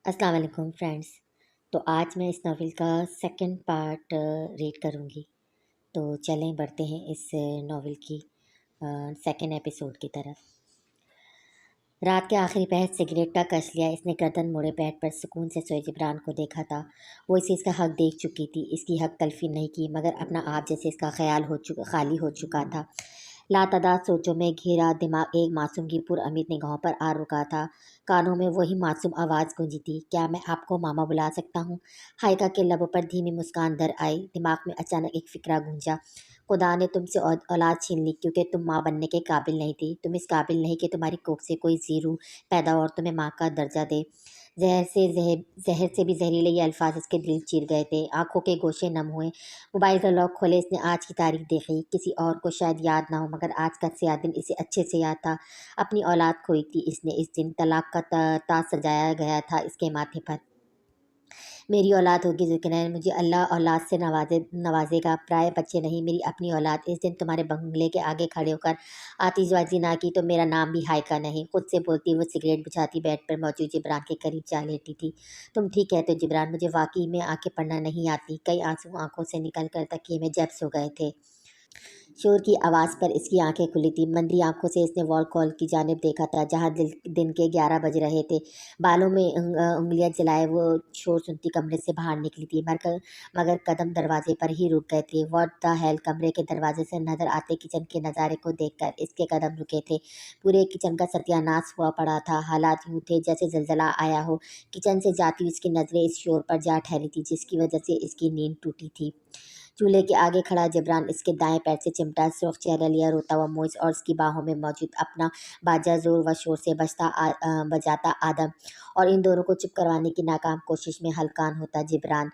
السلام علیکم فرینڈس۔ تو آج میں اس ناول کا سیکنڈ پارٹ ریڈ کروں گی، تو چلیں بڑھتے ہیں اس ناول کی سیکنڈ ایپیسوڈ کی طرف۔ رات کے آخری پہر سگریٹ کا کش لیا، اس نے گردن موڑے بیٹھ پر سکون سے سوئے جبران کو دیکھا تھا۔ وہ اسے اس کا حق دیکھ چکی تھی، اس کی حق تلفی نہیں کی، مگر اپنا آپ جیسے اس کا خالی ہو چکا تھا۔ لاتعداد سوچوں میں گھیرا دماغ ایک معصوم کی پر امید نگاہوں پر آ رکا تھا۔ کانوں میں وہی معصوم آواز گونجی تھی، کیا میں آپ کو ماما بلا سکتا ہوں؟ ہائیکا کے لبوں پر دھیمی مسکان در آئی۔ دماغ میں اچانک ایک فکرہ گونجا، خدا نے تم سے اولاد چھین لی کیونکہ تم ماں بننے کے قابل نہیں تھی۔ تم اس قابل نہیں کہ تمہاری کوکھ سے کوئی زیرو پیدا اور تمہیں ماں کا درجہ دے۔ زہر سے بھی زہریلے یہ الفاظ اس کے دل چیر گئے تھے۔ آنکھوں کے گوشے نم ہوئے۔ موبائل کا لاک کھولے اس نے آج کی تاریخ دیکھی۔ کسی اور کو شاید یاد نہ ہو مگر آج کا سیاہ دن اسے اچھے سے یاد تھا۔ اپنی اولاد کھوئی تھی اس نے۔ اس دن طلاق کا تاج سجایا گیا تھا اس کے ماتھے پر۔ میری اولاد ہوگی ذوالقرنین، مجھے اللہ اولاد سے نوازے گا، پرائے بچے نہیں، میری اپنی اولاد۔ اس دن تمہارے بنگلے کے آگے کھڑے ہو کر آتش بازی نہ کی تو میرا نام بھی ہائیکا نہیں۔ خود سے بولتی وہ سگریٹ بجھاتی بیڈ پر موجود جبران کے قریب جا لیٹی تھی۔ تم ٹھیک کہتے ہو جبران، مجھے واقعی میں آنکھیں پڑھنا نہیں آتی۔ کئی آنسو آنکھوں سے نکل کر تکیے میں جبس ہو گئے تھے۔ شور کی آواز پر اس کی آنکھیں کھلی تھی۔ مندری آنکھوں سے اس نے وال کال کی جانب دیکھا تھا جہاں دن کے 11 بج رہے تھے۔ بالوں میں انگلیاں جلائے وہ شور سنتی کمرے سے باہر نکلی تھی، مگر قدم دروازے پر ہی رک گئے تھے۔ What the hell! کمرے کے دروازے سے نظر آتے کچن کے نظارے کو دیکھ کر اس کے قدم رکے تھے۔ پورے کچن کا ستیہ ناش ہوا پڑا تھا۔ حالات یوں تھے جیسے زلزلہ آیا ہو۔ کچن سے جاتی ہوئی اس کی نظریں اس شور پر جا ٹھہری تھی جس کی وجہ سے اس کی نیند ٹوٹی تھی۔ چولہے کے آگے کھڑا جبران اس کے دائیں پیر سے چمٹا، سرخ چہرہ لیا روتا ہوا موئز اور اس کی باہوں میں موجود اپنا باجا زور و شور سے بجاتا آدم، اور ان دونوں کو چپ کروانے کی ناکام کوشش میں ہلکان ہوتا جبران۔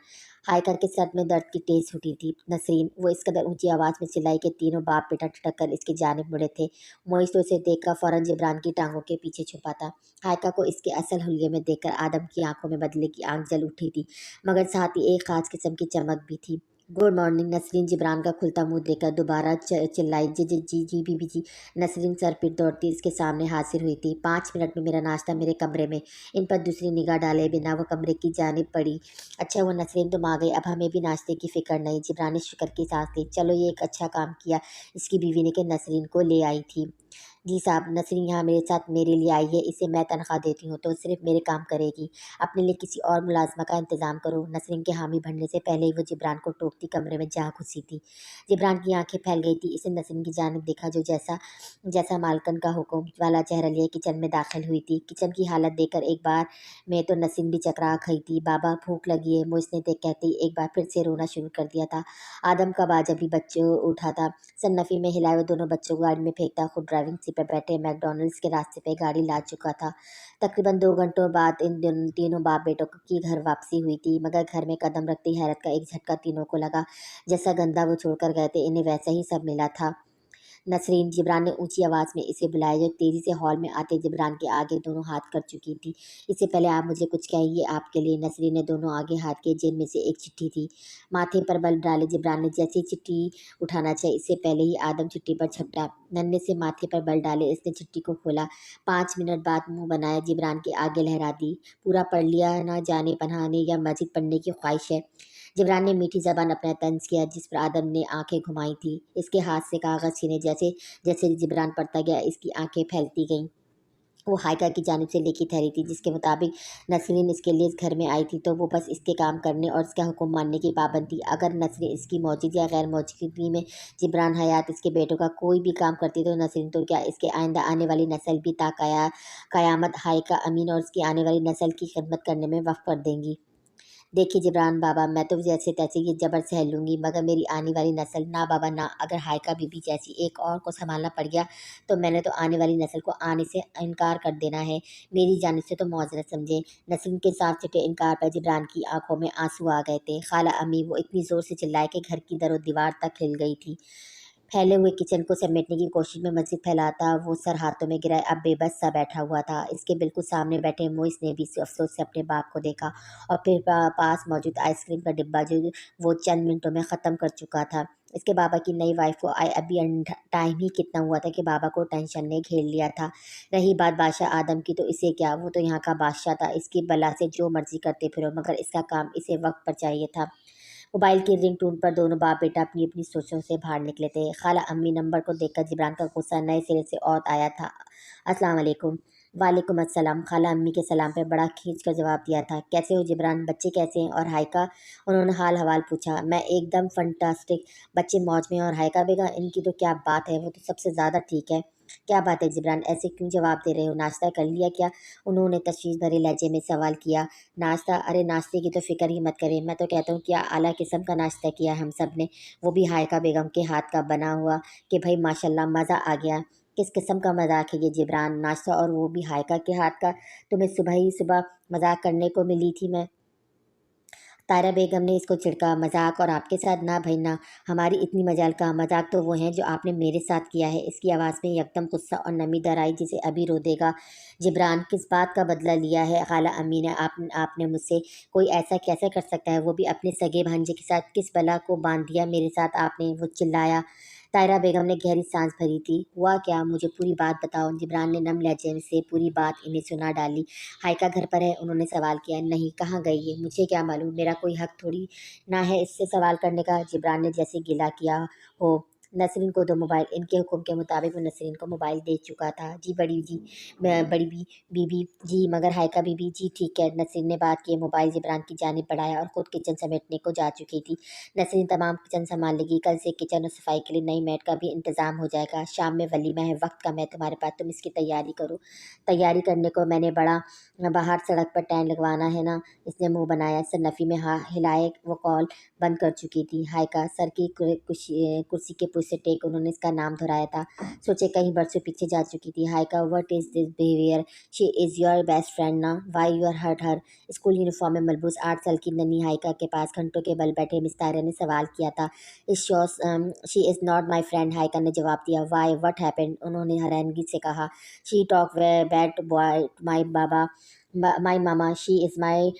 ہائیکا کے سر میں درد کی ٹیس اٹھی تھی۔ نسرین! وہ اس قدر اونچی آواز میں چلائی کہ تینوں باپ بیٹا ٹھٹک کر اس کی جانب مڑے تھے۔ موئز تو اسے دیکھ کر فوراً جبران کی ٹانگوں کے پیچھے چھپا تھا۔ ہائیکا کو اس کے اصل حلیے میں دیکھ کر آدم کی آنکھوں میں بدلے کی آنکھ جل اٹھی تھی، مگر ساتھ ہی ایک خاص قسم کی چمک بھی تھی۔ Good morning Nasreen! جبران کا کھلتا منہ دیکھ کر دوبارہ چلائی، جی بی بی جی۔ نسرین سر پھر دوڑتی اس کے سامنے حاضر ہوئی تھی۔ 5 منٹ میں میرا ناشتہ میرے کمرے میں۔ ان پر دوسری نگاہ ڈالے بنا وہ کمرے کی جانب بڑھی۔ اچھا ہوا نسرین تم آ گئی، اب ہمیں بھی ناشتے کی فکر نہیں۔ جبران نے شکر کی سانس لی۔ چلو یہ ایک اچھا کام کیا اس کی بیوی نے کہ نسرین کو لے آئی تھی۔ جی صاحب، نسرین یہاں میرے ساتھ میرے لیے آئی ہے، اسے میں تنخواہ دیتی ہوں تو صرف میرے کام کرے گی۔ اپنے لیے کسی اور ملازمہ کا انتظام کرو۔ نسرین کے حامی بھرنے سے پہلے ہی وہ جبران کو ٹوکتی کمرے میں جا گھسی تھی۔ جبران کی آنکھیں پھیل گئی تھی۔ اسے نسرین کی جانب دیکھا جو جیسا مالکن کا حکم والا چہرہ لیے کچن میں داخل ہوئی تھی۔ کچن کی حالت دیکھ کر ایک بار میں تو نسرین بھی چکرا کھئی تھی۔ بابا بھوک لگی ہے، موئز نے کہتے ہی ایک بار پھر سے رونا شروع کر دیا تھا۔ آدم کا باجا بھی بچوں اٹھا تھا۔ صنفی میں ہلائے وہ دونوں بچوں کو گاڑی میں پھینکتا خود ڈرائیونگ سیٹ پر بیٹھے میک ڈونلڈس کے راستے پہ گاڑی لا چکا تھا۔ تقریباً 2 گھنٹوں بعد ان تینوں باپ بیٹوں کی گھر واپسی ہوئی تھی، مگر گھر میں قدم رکھتے ہی حیرت کا ایک جھٹکا تینوں کو لگا۔ جیسا گندا وہ چھوڑ کر گئے تھے انہیں ویسا ہی سب ملا تھا۔ نسرین! جبران نے اونچی آواز میں اسے بلایا جو تیزی سے ہال میں آتے جبران کے آگے دونوں ہاتھ کر چکی تھی۔ اس سے پہلے آپ مجھے کچھ کہیں، یہ آپ کے لیے۔ نسرین نے دونوں آگے ہاتھ کیے، جن میں سے ایک چٹھی تھی۔ ماتھے پر بل ڈالے جبران نے جیسے ہی چٹھی اٹھانا چاہی، اس سے پہلے ہی آدم چٹھی پر جھپٹا۔ ننھے سے ماتھے پر بل ڈالے اس نے چٹھی کو کھولا۔ 5 منٹ بعد منہ بنائے جبران کے آگے لہرا دی، پورا پڑھ لیا؟ نہ جانے پناہ نے یا مزید پڑھنے کی خواہش ہے؟ جبران نے میٹھی زبان اپنا طنز کیا جس پر آدم نے آنکھیں گھمائی تھی۔ اس کے ہاتھ سے کاغذ چھینے جیسے جبران پڑھتا گیا اس کی آنکھیں پھیلتی گئیں۔ وہ ہائیکا کی جانب سے لکھی ٹھہری تھی جس کے مطابق نسرین اس کے لیے اس گھر میں آئی تھی تو وہ بس اس کے کام کرنے اور اس کا حکم ماننے کی پابند تھی۔ اگر نسرین اس کی موجودگی یا غیر موجودگی میں جبران حیات اس کے بیٹوں کا کوئی بھی کام کرتی تو نسرین تو کیا اس کے آئندہ آنے والی نسل بھی تا قیامت ہائیکا امین اور اس کی آنے والی نسل کی خدمت کرنے میں وقف کر دیں گی۔ دیکھیے جبران بابا، میں تو جیسے تیسے یہ جبر سہ لوں گی، مگر میری آنے والی نسل نہ بابا نہ۔ اگر ہائیکا بی بی جیسی ایک اور کو سنبھالنا پڑ گیا تو میں نے تو آنے والی نسل کو آنے سے انکار کر دینا ہے۔ میری جانب سے تو معذرت سمجھیں۔ نسرین کے صاف چٹے انکار پر جبران کی آنکھوں میں آنسو آ گئے تھے۔ خالہ امی! وہ اتنی زور سے چلائے کہ گھر کی در و دیوار تک ہل گئی تھی۔ پھیلے ہوئے کچن کو سمیٹنے کی کوشش میں مزید پھیلاتا وہ سر ہاتھوں میں گرائے اب بے بس سا بیٹھا ہوا تھا۔ اس کے بالکل سامنے بیٹھے موئز نے بھی افسوس سے اپنے باپ کو دیکھا اور پھر پاس موجود آئس کریم کا ڈبہ جو وہ چند منٹوں میں ختم کر چکا تھا۔ اس کے بابا کی نئی وائف کو آئے ابھی ٹائم ہی کتنا ہوا تھا کہ بابا کو ٹینشن نے گھیر لیا تھا۔ رہی بات بادشاہ آدم کی، تو اسے کیا، وہ تو یہاں کا بادشاہ تھا، اس کی بلا سے جو مرضی کرتے پھرو، مگر اس کا کام اسے وقت پر چاہیے تھا۔ موبائل کی رنگ ٹون پر دونوں باپ بیٹا اپنی اپنی سوچوں سے باہر نکلے تھے۔ خالہ امی نمبر کو دیکھ کر جبران کا غصہ نئے سرے سے اور آیا تھا۔ السلام علیکم۔ وعلیکم السلام۔ خالہ امی کے سلام پہ بڑا کھینچ کر جواب دیا تھا۔ کیسے ہو جبران، بچے کیسے ہیں، اور ہائیکا؟ انہوں نے حال حوال پوچھا۔ میں ایک دم فنٹاسٹک، بچے موج میں، اور ہائیکا بیگم، ان کی تو کیا بات ہے، وہ تو سب سے زیادہ ٹھیک ہے۔ کیا بات ہے جبران، ایسے کیوں جواب دے رہے ہو، ناشتہ کر لیا کیا؟ انہوں نے تشویش بھرے لہجے میں سوال کیا۔ ناشتہ؟ ارے ناشتے کی تو فکر ہی مت کریں، میں تو کہتا ہوں کیا اعلیٰ قسم کا ناشتہ کیا ہے ہم سب نے، وہ بھی ہائیکا بیگم کے ہاتھ کا بنا ہوا، کہ بھائی ماشاء اللہ مزہ آ گیا۔ کس قسم کا مذاق ہے یہ جبران، ناشتہ اور وہ بھی ہائیکا کے ہاتھ کا؟ تمہیں صبح ہی صبح مذاق کرنے کو ملی تھی میں؟ طاہرہ بیگم نے اس کو چھڑکا۔ مذاق اور آپ کے ساتھ؟ نہ بھائی نہ، ہماری اتنی مجال کا مذاق تو وہ ہیں جو آپ نے میرے ساتھ کیا ہے۔ اس کی آواز میں یکدم غصہ اور نمی در آئی، جسے ابھی رو دے گا۔ جبران، کس بات کا بدلہ لیا ہے خالہ امی نے آپ نے مجھ سے؟ کوئی ایسا کیسے کر سکتا ہے، وہ بھی اپنے سگے بھانجے کے ساتھ؟ کس بلا کو باندھ دیا میرے ساتھ آپ نے، وہ چلایا۔ طاہرہ بیگم نے گہری سانس بھری تھی۔ ہوا کیا، مجھے پوری بات بتاؤ۔ جبران نے نم لہجے سے پوری بات انہیں سنا ڈالی۔ ہائیکا گھر پر ہے؟ انہوں نے سوال کیا۔ نہیں، کہاں گئی ہے، مجھے کیا معلوم، میرا کوئی حق تھوڑی نہ ہے اس سے سوال کرنے کا۔ جبران نے جیسے گلہ کیا ہو۔ نسرین کو دو موبائل۔ ان کے حکم کے مطابق وہ نسرین کو موبائل دے چکا تھا۔ جی بڑی بی بی جی، مگر ہائیکا بی بی جی ٹھیک ہے۔ نسرین نے بات کی موبائل جبران کی جانب بڑھایا اور خود کچن سمیٹنے کو جا چکی تھی۔ نسرین تمام کچن سنبھال لے گی، کل سے کچن اور صفائی کے لیے نئی میٹ کا بھی انتظام ہو جائے گا۔ شام میں ولیمہ ہے، وقت کم ہے تمہارے پاس، تم اس کی تیاری کرو۔ تیاری کرنے کو میں نے بڑا، باہر سڑک پر ٹین لگوانا ہے نا، اس نے منہ بنایا۔ سر نفی میں ہلائے، وہ کال بند کر چکی تھی۔ ہائیکا، سر کی کرسی کے پشت سے ٹیک، انہوں نے اس کا نام دہرایا تھا، سوچے کئی برسوں پیچھے جا چکی تھی۔ Haika, what is this behaviour, she is your best friend نا، why are you hurt her? School uniform میں ملبوس 8 سال کی ننھی ہائیکا کے پاس گھنٹوں کے بل بیٹھے مس طاہرہ نے سوال کیا تھا۔ She is not my friend, ہائیکا نے جواب دیا۔ Why, what happened? انہوں نے حیرانگی سے کہا۔ She talk bad boy my my mama, she is my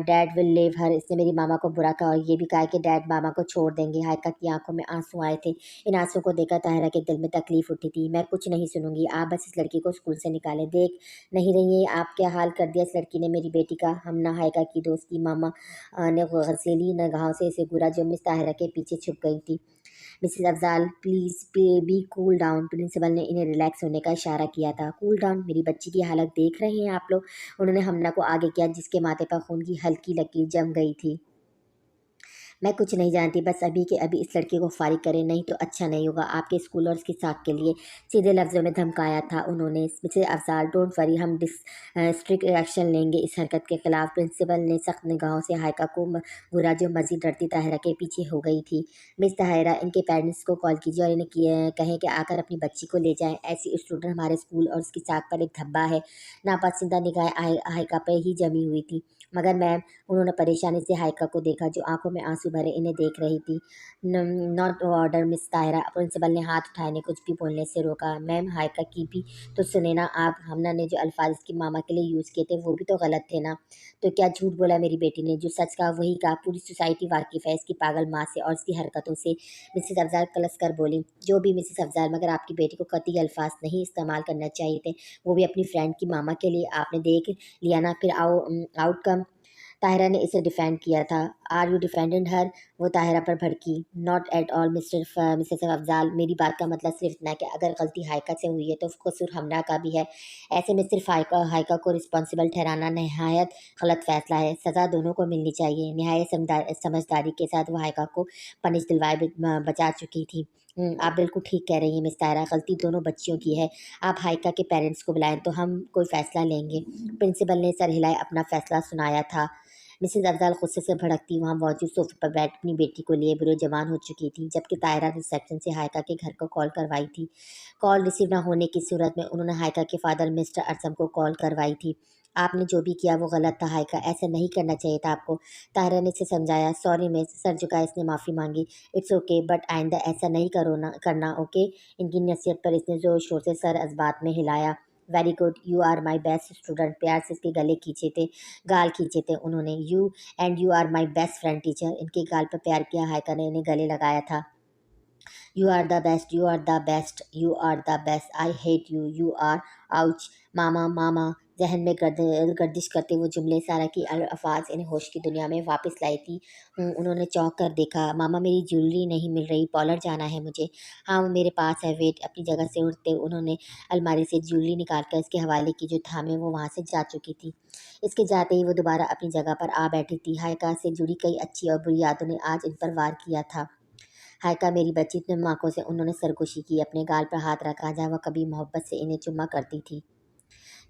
dad will leave her, اس نے میری ماما کو برا کہا اور یہ بھی کہا کہ ڈیڈ ماما کو چھوڑ دیں گے۔ ہائیکا کی آنکھوں میں آنسو آئے تھے۔ ان آنسو کو دیکھ کر طاہرہ کے دل میں تکلیف اٹھی تھی۔ میں کچھ نہیں سنوں گی، آپ بس اس لڑکی کو اسکول سے نکالیں۔ دیکھ نہیں رہی ہیں آپ کیا حال کر دیا اس لڑکی نے میری بیٹی کا؟ ہم نہ ہائیکا کی دوست کی ماما نے غسیلی نگاہوں سے اسے گھورا جو مس طاہرہ کے پیچھے چھپ گئی تھی۔ Mrs Afzal please be cool down, principal نے انہیں ریلیکس ہونے کا اشارہ کیا تھا۔ Cool down? میری بچی کی حالت دیکھ رہے ہیں آپ لوگ؟ انہوں نے ہمنا کو آگے کیا، جس کے ماتھے پر خون کی ہلکی لکیر جم گئی تھی۔ میں کچھ نہیں جانتی، بس ابھی کے ابھی اس لڑکی کو فارغ کریں، نہیں تو اچھا نہیں ہوگا آپ کے اسکول اور اس کی ساکھ کے لیے، سیدھے لفظوں میں دھمکایا تھا انہوں نے۔ مسز افضال، ڈونٹ وری، ہم اسٹرکٹ ایکشن لیں گے اس حرکت کے خلاف۔ پرنسپل نے سخت نگاہوں سے ہائیکا کو گھورا جو مزید ڈرتی طاہرہ کے پیچھے ہو گئی تھی۔ مس طاہرہ، ان کے پیرنٹس کو کال کیجیے اور انہیں کہیں کہ آ کر اپنی بچی کو لے جائیں، ایسی اسٹوڈنٹ ہمارے اسکول اور اس کی ساکھ پر ایک دھبا ہے۔ ناپسندہ نگاہیں ہائیکا پہ ہی جمی ہوئی تھی۔ مگر میم، انہوں نے پریشانی سے ہائیکا کو دیکھا جو آنکھوں میں آنسو بھرے انہیں دیکھ رہی تھی۔ Not order miss Tahira, principal نے ہاتھ اٹھائے نے کچھ بھی بولنے سے روکا۔ میم، ہائیکا کی بھی تو سنیں نا آپ، ہمنا نے جو الفاظ اس کی ماما کے لیے یوز کیے تھے وہ بھی تو غلط تھے نا۔ تو کیا جھوٹ بولا میری بیٹی نے؟ جو سچ کہا وہی کہا، پوری سوسائٹی واقف ہے اس کی پاگل ماں سے اور اس کی حرکتوں سے۔ مسز افضال کلس کر بولی۔ جو بھی مسز افضال، مگر آپ کی بیٹی کو قطعی الفاظ نہیں استعمال کرنا چاہیے تھے، وہ بھی اپنی فرینڈ کی ماما کے لیے۔ آپ نے دیکھ لیا نا پھر آؤٹ کم۔ طاہرہ نے اسے ڈیفینڈ کیا تھا۔ آر یو ڈیفینڈنگ ہر؟ وہ طاہرہ پر بھڑکی۔ Not at all Mrs Afzal, میری بات کا مطلب صرف اتنا ہے کہ اگر غلطی ہائیکا سے ہوئی ہے تو قصور ہمنا کا بھی ہے۔ ایسے میں صرف ہائیکا کو رسپانسبل ٹھہرانا نہایت غلط فیصلہ ہے، سزا دونوں کو ملنی چاہیے۔ نہایت سمجھداری کے ساتھ وہ ہائیکا کو پنش دلوائے بچا چکی تھی۔ آپ بالکل ٹھیک کہہ رہی ہیں مس طاہرہ، غلطی دونوں بچیوں کی ہے۔ آپ ہائیکا کے پیرنٹس کو بلائیں تو ہم کوئی فیصلہ لیں گے۔ پرنسپل نے سر ہلائے اپنا فیصلہ سنایا تھا۔ مسز افضال غصے سے بھڑکتی وہاں موجود صوفے پر بیٹھ اپنی بیٹی کو لیے برو جوان ہو چکی تھی، جبکہ طاہرہ ریسیپشن سے ہائیکا کے گھر کو کال کروائی تھی۔ کال ریسیو نہ ہونے کی صورت میں انہوں نے ہائیکا کے فادر مسٹر ارسم کو کال کروائی تھی۔ آپ نے جو بھی کیا وہ غلط تھا ہائیکا، ایسا نہیں کرنا چاہیے تھا آپ کو، طاہرہ نے اسے سمجھایا۔ سوری مس، سر جھکا اس نے معافی مانگی۔ اٹس اوکے، بٹ آئندہ ایسا نہیں کرنا اوکے؟ ان کی نصیحت پر اس نے زور شور سے سر اس بات میں ہلایا۔ Very good, you are my best student, پیار سے اس کے گال کھینچے تھے انہوں نے۔ You and you are my best friend teacher, ان کے گال پر پیار کیا ہائیکا نے انہیں گلے لگایا تھا۔ You are the best, you are the best, you are the best, I hate you, you are ouch, mama mama. जहन में गर्दिश करते वो जुमले सारा की अल्फाज इन्हें होश की दुनिया में वापस लाई थी। उन्होंने चौंक कर देखा। मामा मेरी ज्वेलरी नहीं मिल रही, पार्लर जाना है मुझे। हाँ वो मेरे पास है, वेट। अपनी जगह से उठते उन्होंने अलमारी से ज्वेलरी निकाल कर इसके हवाले की, जो थामे वो वहाँ से जा चुकी थी। इसके जाते ही वो दोबारा अपनी जगह पर आ बैठी थी। हायका से जुड़ी कई अच्छी और बुरी यादों ने आज इन पर वार किया था। हायका मेरी बच्ची, इतने आंखों से उन्होंने सरगोशी की, अपने गाल पर हाथ रखा जहाँ वह कभी मोहब्बत से इन्हें चुम्मा करती थी।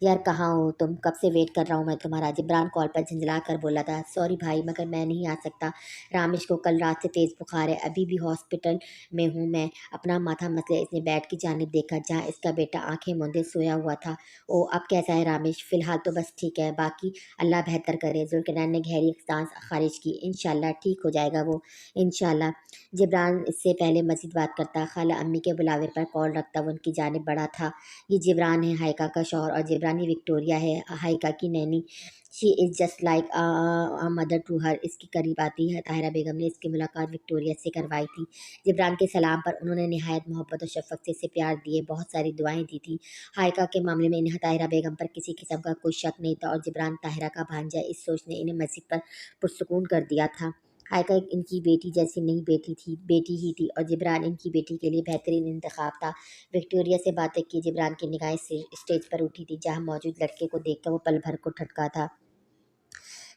यार कहाँ हो तुम, कब से वेट कर रहा हूँ मैं तुम्हारा, जिब्रान कॉल पर झंझला कर बोला था। सॉरी भाई, मगर मैं नहीं आ सकता। रामेश को कल रात से तेज़ बुखार है, अभी भी हॉस्पिटल में हूँ मैं। अपना माथा मसले इसने बेड की जानिब देखा जहाँ इसका बेटा आंखें मूंदे सोया हुआ था। ओ अब कैसा है रामेश? फिलहाल तो बस ठीक है, बाकी अल्लाह बेहतर करे। जुल्करनैन ने गहरी सांस खारिज की। इंशाल्लाह ठीक हो जाएगा वो, इंशाल्लाह। जिब्रान इससे पहले मजीद बात करता, खाला अम्मी के बुलावे पर कॉल रखता, वो उनकी जानिब बढ़ा था। ये जिब्रान है, हायका का शौहर, और जिब्रान ये विक्टोरिया है, हायका की nanny. She is just like a mother to her. इसके करीब आती है ताहिरा बेगम ने इसकी मुलाकात विक्टोरिया से करवाई थी। जिब्रान के सलाम पर उन्होंने निहायत मोहब्बत और शफ़क़त से इसे प्यार दिए, बहुत सारी दुआएं दी थी। हायका के मामले में इन्हें ताहिरा बेगम पर किसी किस्म का कोई शक नहीं था, और जिब्रान ताहिरा का भांजा, इस सोच ने इन्हें मज़ीद पर पुरसुकून कर दिया था। हायका इनकी बेटी जैसी नहीं बेटी ही थी, और जिब्रान इनकी बेटी के लिए बेहतरीन इंतखाब था। विक्टोरिया से बातें की जिब्रान की निगाहें स्टेज पर उठी थी, जहाँ मौजूद लड़के को देखकर वो पल भर को ठटका था।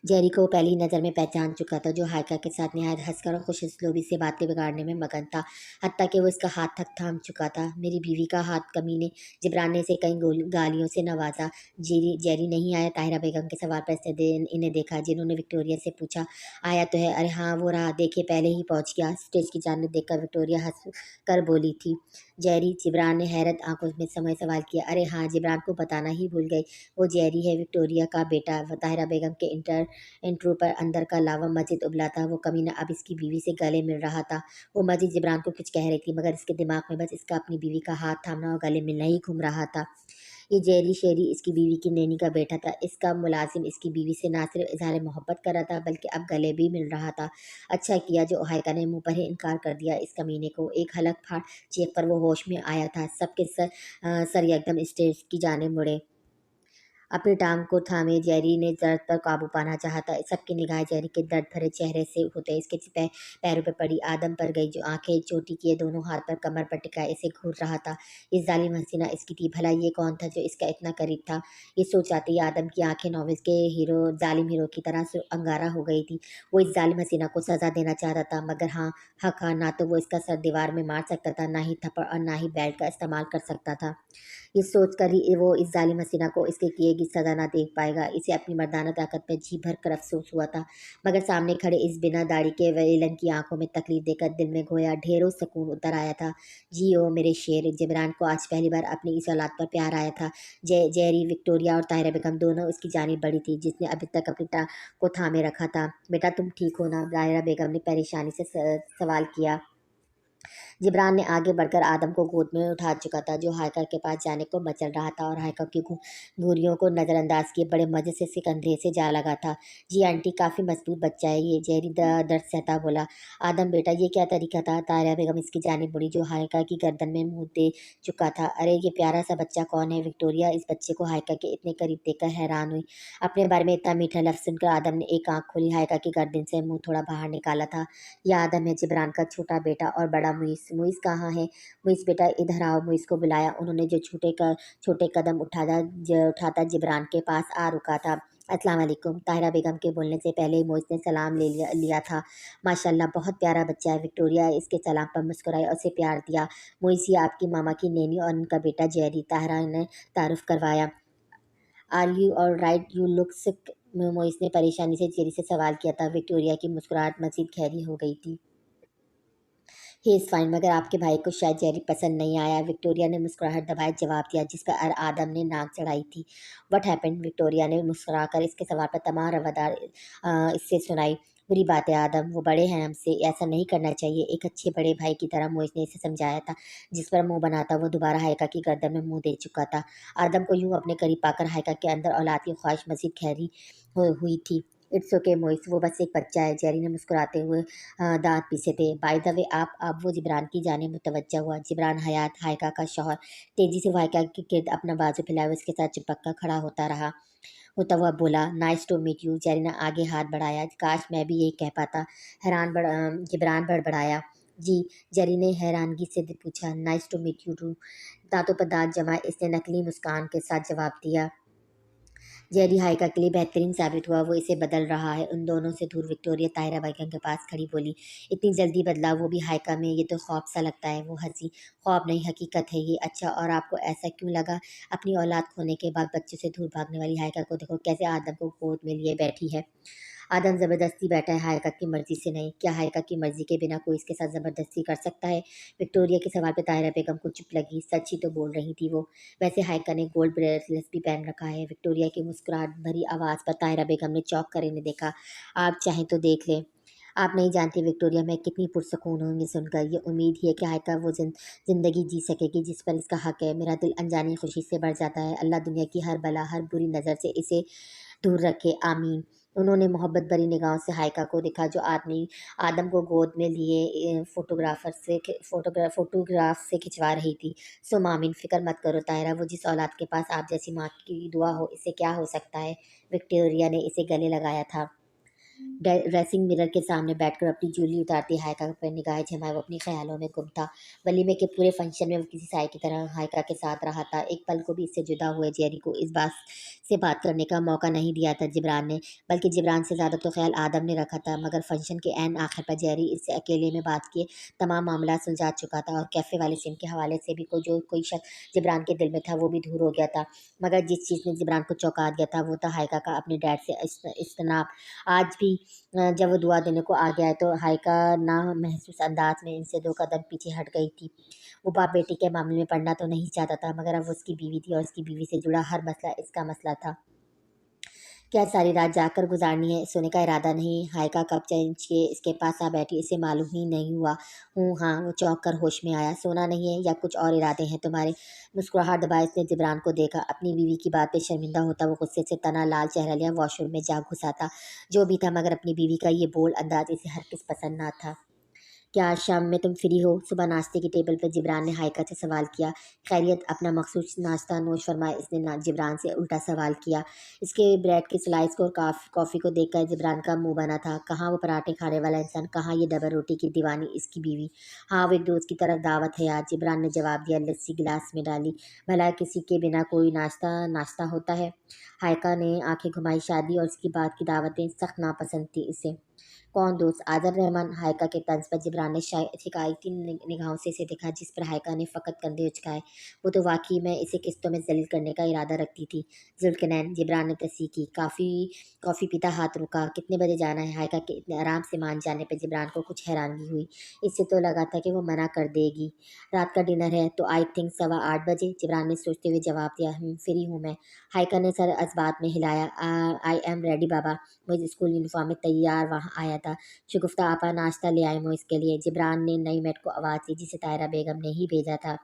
जेरी को वो पहली नज़र में पहचान चुका था, जो हायका के साथ निहायत हंसकर और खुश उसलूबी से बातें बिगाड़ने में मगन था। हत्ता कि वो इसका हाथ तक थाम चुका था। मेरी बीवी का हाथ, कमीने। जिब्रान ने इसे कई गालियों से नवाजा। जेरी नहीं आया? ताहिरा बेगम के सवाल पर इसने इन्हें देखा, जिन्होंने विक्टोरिया से पूछा, आया तो है? अरे हाँ वो रहा, देखे पहले ही पहुंच गया। स्टेज की जानिब देखकर विक्टोरिया हंस कर बोली थी। जेरी? जिब्रान ने हैरत आंखों में समय सवाल किया। अरे हाँ, जिब्रान को बताना ही भूल गई, वो जेरी है, विक्टोरिया का बेटा। ताहिरा बेगम के इंटरव्यू पर अंदर का लावा मस्जिद उबला था। वो कमीना अब इसकी बीवी से गले मिल रहा था। वो मस्जिद जिब्रान को कुछ कह रही थी, मगर इसके दिमाग में बस इसका अपनी बीवी का हाथ थामना और गले मिलना ही घूम रहा था। ये जेरी शेरी इसकी बीवी की नैनी का बेटा था। इसका मुलाजिम इसकी बीवी से ना सिर्फ इजहार मोहब्बत कर रहा था, बल्कि अब गले भी मिल रहा था। अच्छा किया जो हायका ने मुंह पर ही इनकार कर दिया इस कमीने को। एक हलक फाड़ चीख पर वो होश में आया था। सबके सर एकदम स्टेज की जाने मुड़े। अपनी टांग को थामे जेरी ने दर्द पर काबू पाना चाहा था। सबकी निगाह जेरी के दर्द भरे चेहरे से होते इसके पैरों पर पड़ी। आदम पर गई, जो आंखें चोटी किए दोनों हाथ पर कमर पर टिकाए इसे घूर रहा था। ये जालिम हसीना इसकी थी, भला ये कौन था जो इसका इतना करीब था? ये सोच आते ही आदम की आंखें नॉवेल्स के हीरो, जालिम हीरो की तरह से अंगारा हो गई थी। वो इस जालिम हसीना को सजा देना चाहता था, मगर हाँ हक हाँ, ना तो वो इसका सर दीवार में मार सकता था, ना ही थप्पड़, और ना ही बेल्ट का इस्तेमाल कर सकता था। ये सोच कर ही वो इस जालिम हसीना को इसके किए की सज़ा ना देख पाएगा। इसे अपनी मर्दाना ताकत पर जी भर कर अफसोस हुआ था, मगर सामने खड़े इस बिना दाढ़ी के वेलन की आंखों में तकलीफ देकर दिल में गोया ढेरों सुकून उतर आया था। जी ओ मेरे शेर। जिब्रान को आज पहली बार अपनी इस औलाद पर प्यार आया था। जेरी, विक्टोरिया और ताहिरा बेगम दोनों उसकी जानिब बढ़ी थी, जिसने अभी तक अपनी टांग को थामे रखा था। बेटा तुम ठीक हो ना? ताहिरा बेगम ने परेशानी से सवाल किया। जिब्रान ने आगे बढ़कर आदम को गोद में उठा चुका था, जो हायकर के पास जाने को मचल रहा था, और हायकर की घूरियों को नज़रअंदाज किए बड़े मज़े से इसके कंधे से जा लगा था। जी आंटी, काफ़ी मजबूत बच्चा है ये, जेरी दर्द सहता बोला। आदम बेटा ये क्या तरीका था? तारिया बेगम इसकी जानिब मुड़ी, जो हायका की गर्दन में मुंह दे चुका था। अरे ये प्यारा सा बच्चा कौन है? विक्टोरिया इस बच्चे को हायका के इतने करीब देखकर हैरान हुई। अपने बारे में इतना मीठा लफ्ज़ सुनकर आदम ने एक आंख खोली, हायका की गर्दन से मुंह थोड़ा बाहर निकाला था। यह आदम है, जिब्रान का छोटा बेटा और बड़ा मुइस। मुइस कहाँ है? मुइस बेटा इधर आओ, मुइस को बुलाया उन्होंने, जो छोटे कदम उठाता जिब्रान के पास आ रुका था। अस्सलाम वालेकुम। ताहिरा बेगम के बोलने से पहले ही मुइस ने सलाम ले लिया था। माशाल्लाह बहुत प्यारा बच्चा है। विक्टोरिया इसके सलाम पर मुस्कुराई और उसे प्यार दिया। मुइस ये आपकी मामा की नैनी और उनका बेटा जेरी, ताहिरा ने तारुफ करवाया। Are you all right? You look sick. Muiz ने परेशानी से जेरी से सवाल किया था। विक्टोरिया की मुस्कुराहट मजीद गहरी हो गई थी। ही इज़ फाइन, मगर आपके भाई को शायद जेरी पसंद नहीं आया। विक्टोरिया ने मुस्कुराहट दबाए जवाब दिया, जिस पर आदम ने नाक चढ़ाई थी। What happened? विक्टोरिया ने मुस्कुराकर इसके सवाल पर तमाम रवादार इससे सुनाई। बुरी बात है आदम, वो बड़े हैं हमसे, ऐसा नहीं करना चाहिए। एक अच्छे बड़े भाई की तरह मोइस ने इसे समझाया था। जिस पर मुंह बनाता वो दोबारा हायका की गर्दन में मुंह दे चुका था। आदम को यूं अपने करीब पाकर हायका के अंदर औलाद की ख्वाहिश मजीद गहरी हुई थी। इट्स ओके मोइस, वो बस एक बच्चा है, जेरी ने मुस्कुराते हुए दांत पीसे थे। बाय द वे आप, अब वो जिब्रान की जाने मुतवज्जा हुआ। जिब्रान हयात, हाइका का शौहर, तेजी से वो हाइका के गिर्द अपना बाजू फैलाए हुए उसके साथ चिपक कर खड़ा होता हुआ बोला, nice to meet you. Jerry ने आगे हाथ बढ़ाया, काश मैं भी यही कह पाता। जिब्रान बड़बड़ाया। जी, जेरी ने हैरानगी से पूछा, nice to meet you too. दांतों पर दांत जमाए इसने नकली मुस्कान के साथ जवाब दिया। जेरी हाइका के लिए बेहतरीन साबित हुआ, वो इसे बदल रहा है। उन दोनों से दूर विक्टोरिया ताहिरा बेगम के पास खड़ी बोली, इतनी जल्दी बदला, वो भी हाइका में, ये तो ख्वाब सा लगता है। वो हंसी, ख्वाब नहीं हकीकत है ये। अच्छा, और आपको ऐसा क्यों लगा? अपनी औलाद खोने के बाद बच्चे से दूर भागने वाली हाइका को देखो, कैसे आदम को गोद में लिए बैठी है। आदम ज़बरदस्ती बैठा है, हाइका की मर्ज़ी से नहीं। क्या हाइका की मर्ज़ी के बिना कोई इसके साथ ज़बरदस्ती कर सकता है? विक्टोरिया के सवाल पे ताहिरा बेगम को चुप लगी। सच ही तो बोल रही थी वो। वैसे हाइका ने गोल्ड ब्रेसलेट भी पहन रखा है। विक्टोरिया की मुस्कुराहट भरी आवाज़ पर ताहिरा बेगम ने चौंक कर इन्हें देखा। आप चाहें तो देख लें। आप नहीं जानती विक्टोरिया, मैं कितनी पुरसकून हूँ ये सुनकर। ये उम्मीद ही है कि हाइका वो ज़िंदगी जी सकेगी जिस पर इसका हक है। मेरा दिल अनजानी खुशी से भर जाता है। अल्लाह दुनिया की हर बला, हर बुरी नज़र से इसे दूर रखे, आमीन। उन्होंने मोहब्बत भरी निगाहों से हाइका को देखा, जो आदमी आदम को गोद में लिए फोटोग्राफ से खिंचवा रही थी। सो मामीन, फिक्र मत करो तायरा, वो जिस औलाद के पास आप जैसी माँ की दुआ हो, इससे क्या हो सकता है। विक्टोरिया ने इसे गले लगाया था। ड्रेसिंग मिरर के सामने बैठकर अपनी ज्वेलरी उतारती हाइका पर निगाहें जमाए वो अपने ख्यालों में गुम था। वलीमे के पूरे फंक्शन में वो किसी साई की तरह हाइका के साथ रहा था। एक पल को भी इससे जुदा हुए जेरी को इस बात से बात करने का मौका नहीं दिया था जिब्रान ने, बल्कि जिब्रान से ज़्यादा तो ख्याल आदम ने रखा था। मगर फंक्शन के ऐन आखिर पर जेरी इससे अकेले में बात किए तमाम मामला सुलझा चुका था, और कैफ़े वाले सिम के हवाले से भी कोई शक जिब्रान के दिल में था वो भी दूर हो गया था। मगर जिस चीज़ ने जिब्रान को चौंका दिया था वो था हाइका का अपने डैड से इज्तनाब। आज भी जब वो दुआ देने को आ गया है तो हाइका ना महसूस अंदाज में इनसे 2 कदम पीछे हट गई थी। वो बाप बेटी के मामले में पड़ना तो नहीं चाहता था, मगर अब वो उसकी बीवी थी और उसकी बीवी से जुड़ा हर मसला इसका मसला था। क्या सारी रात जाकर गुजारनी है, सोने का इरादा नहीं। हाइका कब चेंज के इसके पास आ बैठी, इसे मालूम ही नहीं हुआ। हाँ, वो चौंक कर होश में आया। सोना नहीं है या कुछ और इरादे हैं तुम्हारे? मुस्कुराहट दबाए इसने जिब्रान को देखा। अपनी बीवी की बात पे शर्मिंदा होता वो गुस्से से तना लाल चेहरा लिया वॉशरूम में जा घुसा था। जो भी था, मगर अपनी बीवी का ये बोल्ड अंदाज इसे हरगिज पसंद ना था। क्या आज शाम में तुम फ्री हो? सुबह नाश्ते की टेबल पर जिब्रान ने हाइका से सवाल किया। खैरियत, अपना मखसूस नाश्ता नोश फरमाए, इसने जिब्रान से उल्टा सवाल किया। इसके ब्रेड के स्लाइस को और कॉफ़ी को देखकर जिब्रान का मुंह बना था। कहाँ वो पराठे खाने वाला इंसान, कहाँ ये डबल रोटी की दीवानी इसकी बीवी। हाँ, वो एक दोस्त की तरफ दावत है आज, जिब्रान ने जवाब दिया। लस्सी गिलास में डाली। भला किसी के बिना कोई नाश्ता नाश्ता होता है? हाइका ने आंखें घुमाई। शादी और उसकी बात की दावतें सख्त नापसंद थी इसे। कौन दोस्त? आदर रहमान। हाइका के तंज पर जिब्रान ने शिकायती निगाहों से इसे देखा, जिस पर हाइका ने फ़कत कंधे उचकाए। वो तो वाकई में इसे किस्तों में जलील करने का इरादा रखती थी। जुल्कनैन, जिब्रान ने तस्दीक की। कॉफ़ी पीता हाथ रुका। कितने बजे जाना है? हाइका के इतने आराम से मान जाने पर जिब्रान को कुछ हैरानगी हुई। इससे तो लगा था कि वो मना कर देगी। रात का डिनर है तो आई थिंक 8:15 बजे, जिब्रान ने सोचते हुए जवाब दिया। फ्री हूँ मैं। हाइका ने सर असबात में हिलाया। आई एम रेडी बाबा। मुझे स्कूल यूनिफॉर्म में तैयार वहाँ आया था। शगुफ्ता आपा नाश्ता ले आए मोइस के लिए। जिब्रान ने नई मेट को आवाज़ दी, जिसे तायरा बेगम ने ही भेजा था।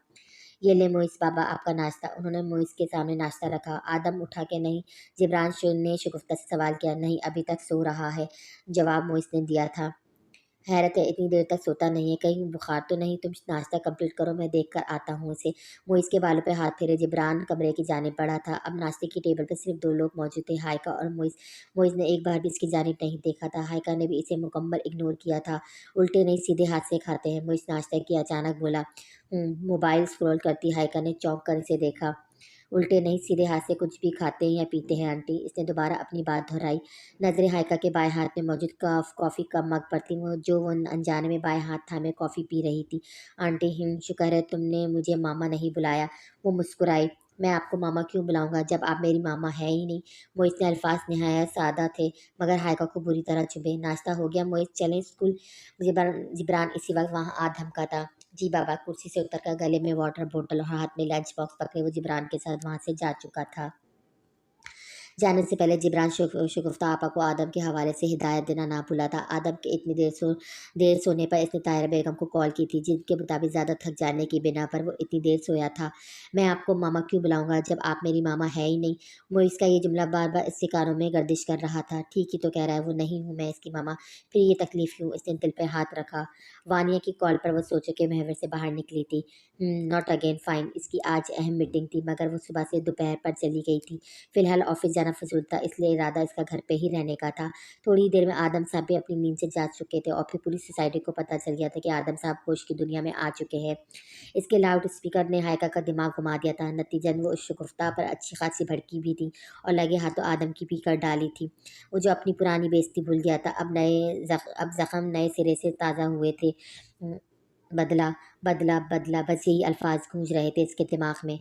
ये ले मोइस बाबा आपका नाश्ता। उन्होंने मोइस के सामने नाश्ता रखा। आदम उठा के नहीं? जिब्रान ने शगुफ्ता से सवाल किया। नहीं, अभी तक सो रहा है, जवाब मोइस ने दिया था। हैरत है, इतनी देर तक सोता नहीं है, कहीं बुखार तो नहीं? तुम नाश्ता कंप्लीट करो, मैं देख कर आता हूँ उसे। मोइस के बालों पे हाथ फेरे जिब्रान कमरे की जानिब बढ़ा था। अब नाश्ते की टेबल पर सिर्फ 2 लोग मौजूद थे, हाइका और मोइस। मोइस ने एक बार भी इसकी जानिब नहीं देखा था। हाइका ने भी इसे मुकम्मल इग्नोर किया था। उल्टे नहीं सीधे हाथ से खाते हैं, मोइस नाश्ते की अचानक बोला। मोबाइल स्क्रॉल करती हाइका ने चौंक कर इसे देखा। उल्टे नहीं सीधे हाथ से कुछ भी खाते हैं या पीते हैं आंटी, इसने दोबारा अपनी बात दोहराई। नजरें हाइका के बाएं हाथ में मौजूद कॉफ़ी का मग पर थी, वो अनजाने में बाएं हाथ थामे कॉफ़ी पी रही थी। आंटी, शुक्र है तुमने मुझे मामा नहीं बुलाया। वो मुस्कुराई। मैं आपको मामा क्यों बुलाऊंगा जब आप मेरी मामा है ही नहीं। मोइस ने अल्फाज नहाया सादा थे, मगर हाइका को बुरी तरह चुभे। नाश्ता हो गया मोइस, चलें स्कूल? जिब्रान इसी वक्त वहाँ आ धमका था। जी बाबा। कुर्सी से उतरकर गले में वाटर बोतल और हाथ में लंच बॉक्स पकड़े वो जिब्रान के साथ वहाँ से जा चुका था। जाने से पहले जिब्रान शगुफ्ता आपा को आदम के हवाले से हिदायत देना ना भूला था। आदम के इतनी देर सोने पर इसने ताहिरा बेगम को कॉल की थी, जिनके मुताबिक ज़्यादा थक जाने की बिना पर वो इतनी देर सोया था। मैं आपको मामा क्यों बुलाऊंगा जब आप मेरी मामा है ही नहीं। मोइस का ये जुमला बार बार इसके कानों में गर्दिश कर रहा था। ठीक ही तो कह रहा है, वो नहीं हूँ मैं इसकी मामा, फिर ये तकलीफ क्यों। इसने दिल पर हाथ रखा। वानिया की कॉल पर वो सोचे के महवर से बाहर निकली थी। Not again fine. इसकी आज अहम मीटिंग थी, मगर वो सुबह से दोपहर पर चली गई थी। फिलहाल ऑफिस जाना फजूल था, इसलिए इरादा इसका घर पे ही रहने का था। थोड़ी देर में आदम साहब भी अपनी नींद से जाग चुके थे और फिर पूरी सोसाइटी को पता चल गया था कि आदम साहब होश की दुनिया में आ चुके हैं। इसके लाउड स्पीकर ने हायका का दिमाग घुमा दिया था। नतीजन वो उस शगुफ्ता पर अच्छी खासी भड़की भी थी और लगे हाथों आदम की भी कर डाली थी। वो जो अपनी पुरानी बेइज्जती भूल गया था, अब जख्म नए सिरे से ताज़ा हुए थे। बदला, बदला, बदला, बस यही अल्फाज गूंज रहे थे इसके दिमाग में।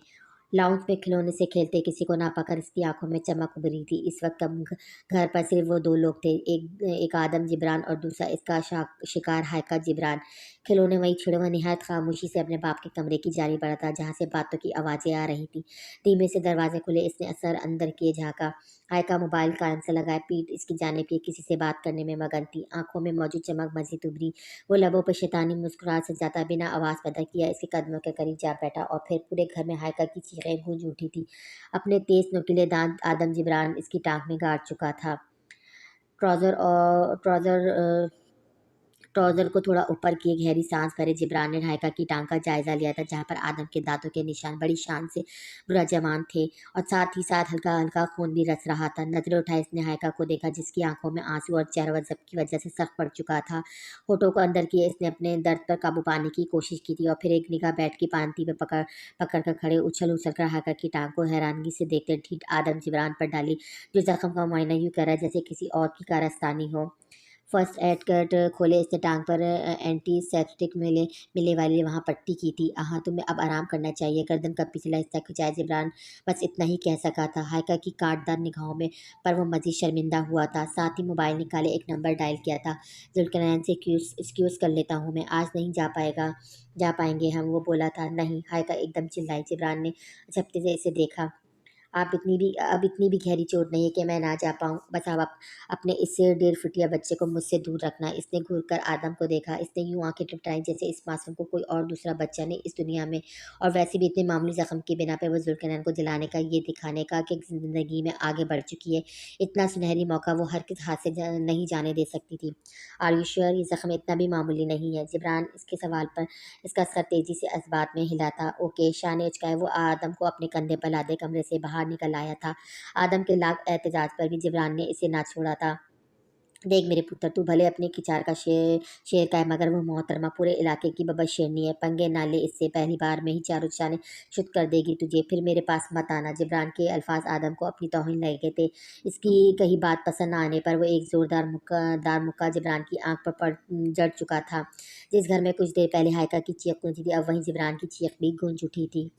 लाउंज में खिलौने से खेलते किसी को ना पाकर इसकी आंखों में चमक उभरी थी। इस वक्त कम घर पर सिर्फ वो दो लोग थे, एक आदम जिब्रान और दूसरा इसका शिकार हायका जिब्रान। खिलौने वही छिड़वा निहायत खामोशी से अपने बाप के कमरे की जानी पड़ा था, जहाँ से बातों की आवाज़ें आ रही थी। धीमे से दरवाजे खुले, इसने असर अंदर किए झाँका। हायका मोबाइल कान से लगाए, पीठ इसकी जानिब की किसी से बात करने में मगन थी। आंखों में मौजूद चमक मजीद उभरी। वो लबों पर शैतानी मुस्कुराहट से जाता बिना आवाज़ पैदा किया इसके कदमों के करीब जा बैठा और फिर पूरे घर में हायका की चीखें गूंज उठी थी। अपने तेज नुकीले दांत आदम जिब्रान इसकी टांग में गाड़ चुका था। ट्राउजर और ट्राउजर को थोड़ा ऊपर किए गहरी सांस भरे जिब्रान ने हायका की टांग का जायजा लिया था, जहाँ पर आदम के दांतों के निशान बड़ी शान से बुराजमान थे और साथ ही साथ हल्का हल्का खून भी रस रहा था। नजरें उठाए इसने हायका को देखा, जिसकी आंखों में आंसू और चेहरा जब की वजह से सख्त पड़ चुका था। होठों को अंदर किए इसने अपने दर्द पर काबू पाने की कोशिश की थी और फिर एक निगाह बैठ की पानती में पकड़ पकड़ कर खड़े उछल उछल कर हायका की टांग को हैरानगी से देखते ठीक आदम जिब्रान पर डाली, जो जख्म का मुआयना यूँ कर रहा है जैसे किसी और की कारस्तानी हो। फर्स्ट एड किट खोले इसने, टांग पर एंटीसेप्टिक मिले वाली वहाँ पट्टी की थी। हाँ, तुम्हें अब आराम करना चाहिए। गर्दन का पिछला हिस्सा खिंचाया जिब्रान बस इतना ही कह सका था। हायका की कांटदार निगाहों में पर वो मजीद शर्मिंदा हुआ था। साथ ही मोबाइल निकाले एक नंबर डायल किया था। जुल्कनैन से एक्सक्यूज़ कर लेता हूँ मैं, आज नहीं जा पाएंगे हम, वो बोला था। नहीं, हायका एकदम चिल्लाई। जिब्रान ने झपटे से इसे देखा। आप अब इतनी भी गहरी चोट नहीं है कि मैं ना जा पाऊँ। बस आप अपने इस 1.5 फुटिया बच्चे को मुझसे दूर रखना। इसने घूर कर आदम को देखा। इसने यूं आंखें टिपटाई जैसे इस मासूम को कोई और दूसरा बच्चा नहीं इस दुनिया में, और वैसे भी इतने मामूली जख्म की बिना पे वो जुल्कनैन को जलाने का, ये दिखाने का कि ज़िंदगी में आगे बढ़ चुकी है। इतना सुनहरी मौका वो हर किस हाथ से नहीं जाने दे सकती थी। आर यू श्योर ये जख्म इतना भी मामूली नहीं है? जिब्रान इसके सवाल पर इसका सर तेजी से इस्बात में हिला था। ओके, शाह ने उचकाया। वो आदम को अपने कंधे पर लादे कमरे से बाहर निकल आया था। आदम के लाख एहतजाज पर भी जिब्रान ने इसे ना छोड़ा था। देख मेरे पुत्र, तू भले अपने किचार का शेर का है, मगर वो मोहतरमा पूरे इलाके की बब्बर शेरनी है। पंगे ना ले इससे, पहली बार में ही चारों शाने शुद्ध कर देगी तुझे। फिर मेरे पास मत आना। जिब्रान के अल्फाज आदम को अपनी तौहीन लगे थे। इसकी कही बात पसंद न आने पर वो एक जोरदार मुक्का जिब्रान की आंख पर जड़ चुका था। जिस घर में कुछ देर पहले हायका की चीख गूंजी थी, अब वहीं जिब्रान की चीख भी गूंज उठी थी।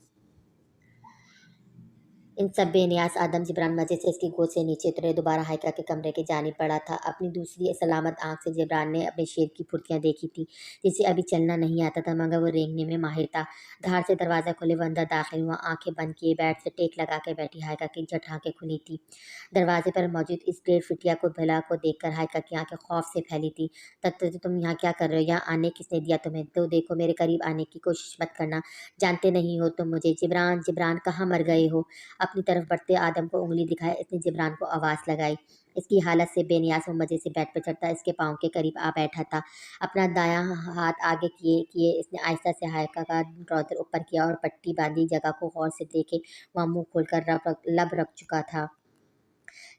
इन सब बेनियाज आदम जिब्रान मजे से इसकी गोद से नीचे उतरे। दोबारा हायका के कमरे के जानिब पड़ा था। अपनी दूसरी सलामत आंख से जिब्रान ने अपने शेर की फुर्तियां देखी थी, जिसे अभी चलना नहीं आता था, मगर वो रेंगने में माहिर था। धार से दरवाज़ा खोले वो अंदर दाखिल हुआ। आंखें बंद किए बेड से टेक लगा के बैठी हायका की झट आंखें खुली थी। दरवाजे पर मौजूद इस 1.5 फुटिया को भला को देखकर हायका की आंखें खौफ से फैली थी। तब तो तुम यहाँ क्या कर रहे हो? यहाँ आने किसने दिया तुम्हें? तो देखो, मेरे करीब आने की कोशिश मत करना। जानते नहीं हो तुम मुझे। जिब्रान, जिब्रान, कहाँ मर गए हो? अपनी तरफ बढ़ते आदम को उंगली दिखाए इसने जिब्रान को आवाज़ लगाई। इसकी हालत से बेनियाज वो मजे से बेड पर चढ़ता इसके पाँव के करीब आ बैठा था। अपना दायां हाथ आगे किए किए इसने आहिस्ता से हायका का ट्राउजर ऊपर किया और पट्टी बांधी जगह को गौर से देखे। वहाँ मुंह खोलकर लब रख चुका था।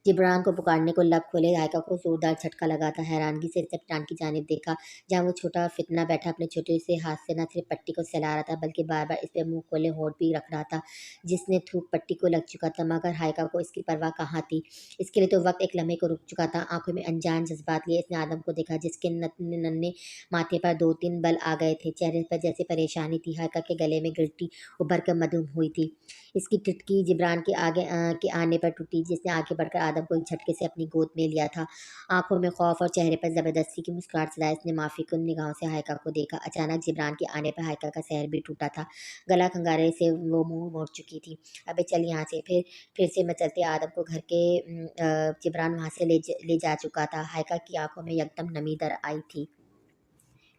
जिब्रान को पुकारने को लब खोले, हायका को जोरदार झटका लगा था। हैरानगी से इसने चट्टान की जानिब देखा, जहाँ वो छोटा फितना बैठा अपने छोटे से हाथ से न सिर्फ पट्टी को सहला रहा था, बल्कि बार बार इस पे मुंह खोले होठ भी रख रहा था, जिसने थूक पट्टी को लग चुका था। मगर हायका को इसकी परवाह कहाँ थी। इसके लिए तो वक्त एक लम्हे को रुक चुका था। आंखों में अनजान जज्बात लिए इसने आदम को देखा, जिसके नन्हे माथे पर 2-3 बल आ गए थे। चेहरे पर जैसे परेशानी थी। हायका के गले में गिरटी उभर कर मधुम हुई थी। इसकी टिटकी जिब्रान के आगे के आने पर टूटी, जिसने आगे बढ़कर आदम को एक झटके से अपनी गोद में लिया था। आंखों में खौफ और चेहरे पर ज़बरदस्ती की मुस्कुराहट से लाइस ने माफ़ीकुन निगाहों से हाइका को देखा। अचानक जिब्रान के आने पर हाइका का सहर भी टूटा था। गला खंगारे से वो मुंह मोड़ चुकी थी। अबे चल यहाँ से। फिर से मचलते आदम को घर के जिब्रान वहाँ से ले जा चुका था। हाइका की आंखों में यकदम नमी दर आई थी।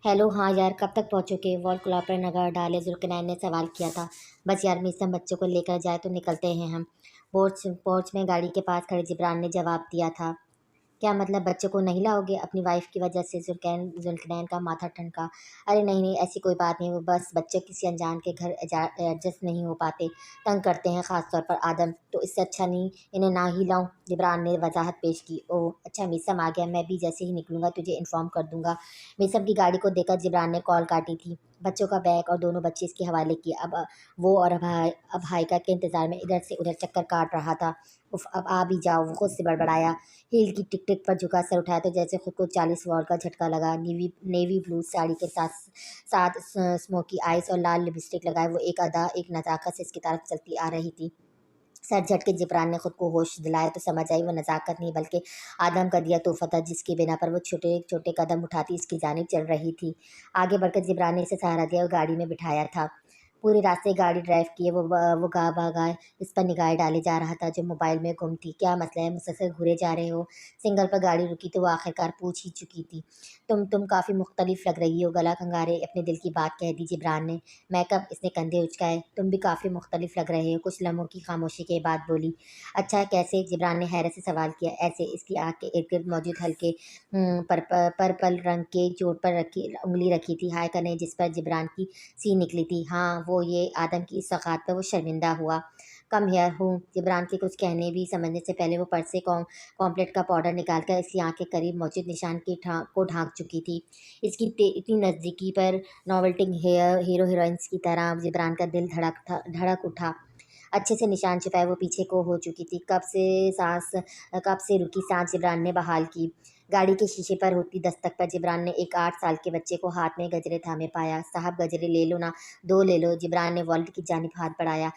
हेलो, हाँ यार, कब तक पहुँचोगे? वॉल क्लॉक पर नगार डाले जुल्कनैन ने सवाल किया था। बस यार, मिसम बच्चों को लेकर जाए तो निकलते हैं हम। पोर्च पोर्च में गाड़ी के पास खड़े जिब्रान ने जवाब दिया था। क्या मतलब, बच्चों को नहीं लाओगे? अपनी वाइफ की वजह से जुल्कनैन का माथा ठनका। अरे नहीं नहीं, ऐसी कोई बात नहीं, वो बस बच्चे किसी अनजान के घर एडजस्ट नहीं हो पाते, तंग करते हैं, ख़ास तौर पर आदम। तो इससे अच्छा नहीं इन्हें ना ही लाऊं। जिब्रान ने वजाहत पेश की। ओह अच्छा, मीसम आ गया, मैं भी जैसे ही निकलूंगा तुझे इन्फॉर्म कर दूंगा। मीसम की गाड़ी को देखकर जिब्रान ने कॉल काटी थी। बच्चों का बैग और दोनों बच्चे इसके हवाले किए। वो और अब हाइका के इंतज़ार में इधर से उधर चक्कर काट रहा था। उफ, अब आ भी जाओ, वो खुद से बड़बड़ाया। हील की टिक टिक पर झुका सर उठाया तो जैसे खुद को 40 वॉट का झटका लगा। नेवी ब्लू साड़ी के साथ साथ स्मोकी आइस और लाल लिपस्टिक लगाए वो एक नज़ाकत से इसकी तरफ चलती आ रही थी। सर झटके जिब्रान ने खुद को होश दिलाया तो समझ आई वो नज़ाकत नहीं बल्कि आदम का दिया तोहफा था, जिसकी बिना पर वो छोटे छोटे कदम उठाती इसकी जानिब चल रही थी। आगे बढ़कर जिब्रान ने इसे सहारा दिया और गाड़ी में बिठाया था। पूरे रास्ते गाड़ी ड्राइव किए वो गा भागा इस पर निगाहें डाले जा रहा था जो मोबाइल में गुम थी। क्या मसला है, मुसलसल घूरे जा रहे हो? सिंगल पर गाड़ी रुकी तो वो आखिरकार पूछ ही चुकी थी। तुम काफ़ी मुख्तलिफ लग रही हो। गला खंगारे अपने दिल की बात कह दी जिब्रान ने। मैं कब? इसने कंधे उचकाए। तुम भी काफ़ी मुख्तलिफ लग रहे हो, कुछ लम्हों की खामोशी के बाद बोली। अच्छा कैसे? जिब्रान ने हैरत से सवाल किया। ऐसे। इसकी आँख के इर्द गिर्द मौजूद हल्के पर्पल रंग के चोट पर रखी उंगली रखी थी हाइका ने, जिस पर जिब्रान की सी निकली थी। हाँ वो ये आदम की इस सौगात पर वो शर्मिंदा हुआ। कम हियर हूँ। जिब्रान के कुछ कहने भी समझने से पहले वो पर्स से कॉम्प्लेट का पाउडर निकालकर इसकी आँख के करीब मौजूद निशान को ढांक चुकी थी। इसकी इतनी नज़दीकी पर नॉवेल्टी हीरो हीरोइंस की तरह जिब्रान का दिल धड़क उठा। अच्छे से निशान छिपाए वो पीछे को हो चुकी थी। कब से रुकी सांस जिब्रान ने बहाल की। गाड़ी के शीशे पर होती दस्तक पर जिब्रान ने एक 8 साल के बच्चे को हाथ में गजरे थामे पाया। साहब गजरे ले लो ना, 2 ले लो। जिब्रान ने वॉलेट की जानिब हाथ बढ़ाया।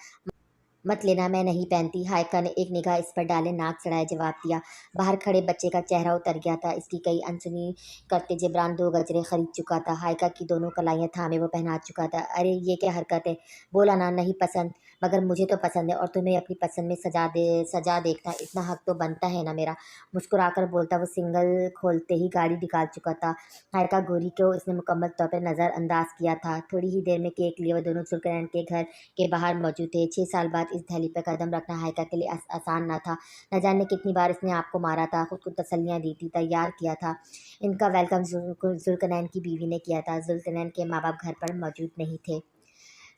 मत लेना, मैं नहीं पहनती। हाइका ने एक निगाह इस पर डाले नाक चढ़ाए जवाब दिया। बाहर खड़े बच्चे का चेहरा उतर गया था। इसकी कई अनसुनी करते जिब्रान 2 गजरे खरीद चुका था। हाइका की दोनों कलाइयाँ थामे वो पहना चुका था। अरे ये क्या हरकत है? बोला ना नहीं पसंद। मगर मुझे तो पसंद है और तुम्हें अपनी पसंद में सजा देखना इतना हक तो बनता है ना मेरा। मुस्कुराकर बोलता वो सिंगल खोलते ही गाड़ी निकाल चुका था। हाइका गोरी को इसने मुकम्मल तौर पर नज़रअंदाज किया था। थोड़ी ही देर में केक लिए वो दोनों जुल्करनैन के घर के बाहर मौजूद थे। 6 साल बाद इस दहली पर कदम रखना हाइका के लिए आसान न था। न जाने कितनी बार इसने आपको मारा था, खुद को तसल्लियाँ दी थी, तैयार किया था। इनका वेलकम जुल्करनैन की बीवी ने किया था। जुल्करनैन के माँ बाप घर पर मौजूद नहीं थे।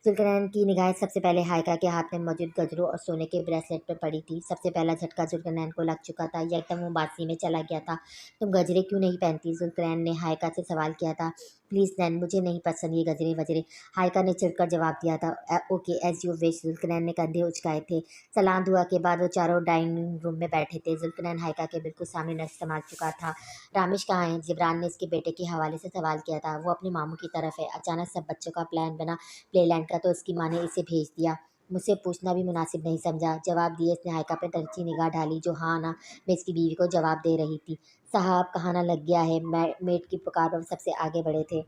जुल्करनैन की निगाहें सबसे पहले हाइका के हाथ में मौजूद गजरों और सोने के ब्रेसलेट पर पड़ी थी। सबसे पहला झटका जुल्करनैन को लग चुका था। यकदम वो बासी में चला गया था। तुम गजरे क्यों नहीं पहनती? जुल्करनैन ने हाइका से सवाल किया था। प्लीज़ नैन, मुझे नहीं पसंद ये गजरे वजरे। हाइका ने चिढ़कर जवाब दिया था। Okay as you wish. Zulqarnain ने कंधे उचकाए थे। सलाम दुआ के बाद वो चारों डाइनिंग रूम में बैठे थे। जुल्करनैन हाइका के बिल्कुल सामने नक्श संभाल चुका था। रामिश कहाँ है? जिब्रान ने इसके बेटे के हवाले से सवाल किया था। वो अपने मामू की तरफ है। अचानक सब बच्चों का प्लान बना प्लेलैंड का तो इसकी माँ ने इसे भेज दिया। मुझसे पूछना भी मुनासिब नहीं समझा। जवाब दिए इसने हाइका पे तरची निगाह डाली जो हाँ ना मैं इसकी बीवी को जवाब दे रही थी। साहब कहाना लग गया है। मेट की पुकार पर सबसे आगे बढ़े थे।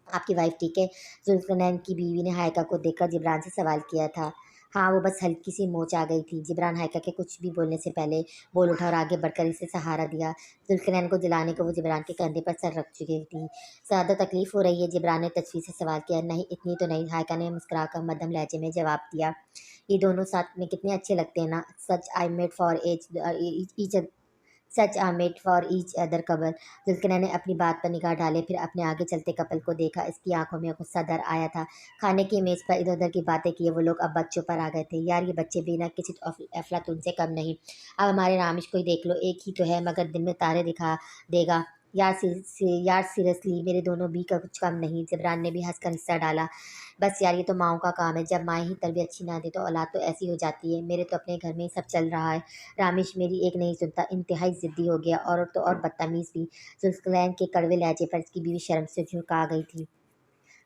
आपकी वाइफ ठीक है? जुल्करनैन की बीवी ने हाइका को देखकर जिब्रान से सवाल किया था। हाँ वो बस हल्की सी मोच आ गई थी। जिब्रान हाइका के कुछ भी बोलने से पहले बोल उठा और आगे बढ़कर इसे सहारा दिया। जुल्करनैन को दिलाने को वो जिब्रान के कंधे पर सर रख चुकी थी। ज़्यादा तकलीफ हो रही है? जिब्रान ने तशवीश से सवाल किया। नहीं इतनी तो नहीं, हाइका ने मुस्कुराकर मध्यम लहजे में जवाब दिया। ये दोनों साथ में कितने अच्छे लगते हैं ना। Such I made for each such are made for each other couple. Zulqarnain ने अपनी बात पर निगाह डाले फिर अपने आगे चलते कपल को देखा। इसकी आंखों में गुस्सा दर आया था। खाने की मेज़ पर इधर उधर की बातें किए वो लोग अब बच्चों पर आ गए थे। यार ये बच्चे भी ना किसी अफलातून से कम नहीं। अब हमारे रामिश को ही देख लो, एक ही तो है मगर दिन में तारे दिखा देगा। यार सीरियसली मेरे दोनों भी का कुछ कम नहीं। जिब्रान ने भी हंसकर हिस्सा डाला। बस यार ये तो माओ का काम है, जब माएँ ही तरबियत अच्छी ना दे तो औलाद तो ऐसी हो जाती है। मेरे तो अपने घर में ही सब चल रहा है। रामिश मेरी एक नहीं सुनता, इंतहाई ज़िद्दी हो गया और तो और बदतमीज़ भी। जुल्करनैन के कड़वे लहजे पर इसकी बीवी शर्म से झुका गई थी।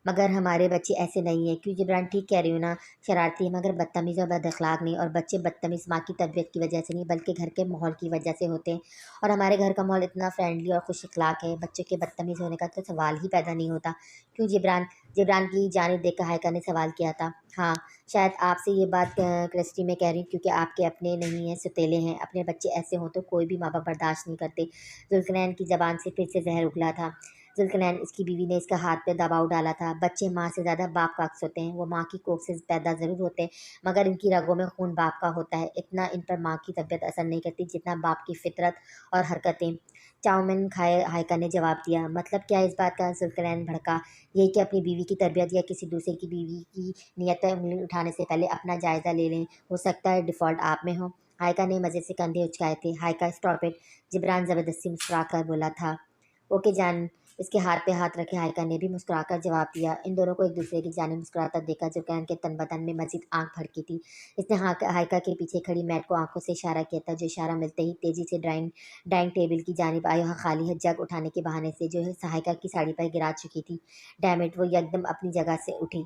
مگر ہمارے بچے ایسے نہیں ہیں۔ کیوں جبران؟ ٹھیک کہہ رہی ہوں نا، شرارتی ہیں مگر بدتمیز اور بد اخلاق نہیں، اور بچے بدتمیز ماں کی تربیت کی وجہ سے نہیں بلکہ گھر کے ماحول کی وجہ سے ہوتے ہیں، اور ہمارے گھر کا ماحول اتنا فرینڈلی اور خوش اخلاق ہے، بچوں کے بدتمیز ہونے کا تو سوال ہی پیدا نہیں ہوتا۔ کیوں جبران؟ جبران کی جانب دیکھ کر ہائیکا نے سوال کیا تھا۔ ہاں، شاید آپ سے یہ بات کرسٹی میں کہہ رہی ہوں کیونکہ آپ کے اپنے نہیں ہیں، ستیلے ہیں، اپنے بچے ایسے ہوں تو کوئی بھی ماں باپ برداشت نہیں کرتے۔ ذوالفقار کی زبان سے پھر سے زہر اگلا تھا۔ ذوالفقار، اس کی بیوی نے اس کا ہاتھ پہ دباؤ ڈالا تھا۔ بچے ماں سے زیادہ باپ کا عکس ہوتے ہیں، وہ ماں کی کوکھ سے پیدا ضرور ہوتے ہیں مگر ان کی رگوں میں خون باپ کا ہوتا ہے، اتنا ان پر ماں کی طبیعت اثر نہیں کرتی جتنا باپ کی فطرت اور حرکتیں۔ چاؤمن کھائے، ہائیکا نے جواب دیا۔ مطلب کیا اس بات کا؟ ذوالفقار بھڑکا۔ یہی کہ اپنی بیوی کی تربیت یا کسی دوسرے کی بیوی کی نیت پر انگلی اٹھانے سے پہلے اپنا جائزہ لے لیں، ہو سکتا ہے ڈیفالٹ آپ میں ہو۔ ہائیکا نے مزے سے کندھے اچکائے تھے۔ ہائیکا اسٹاپ اٹ، جبران زبردستی مسکرا کر بولا تھا۔ اوکے جان۔ اس کے ہاتھ پہ ہاتھ رکھے ہائیکا نے بھی مسکرا کر جواب دیا۔ ان دونوں کو ایک دوسرے کی جانب مسکراتا دیکھا ذوالفقار کے تن بدن میں مزید آنکھ بھڑکی تھی۔ اس نے ہائیکا کے پیچھے کھڑی میٹ کو آنکھوں سے اشارہ کیا تھا، جو اشارہ ملتے ہی تیزی سے ڈائننگ ٹیبل کی جانب آئی اور خالی ہے جگ اٹھانے کے بہانے سے جو ہائیکا کی ساڑی پر گرا چکی تھی۔ ڈیم اٹ، وہ یکدم اپنی جگہ سے اٹھی۔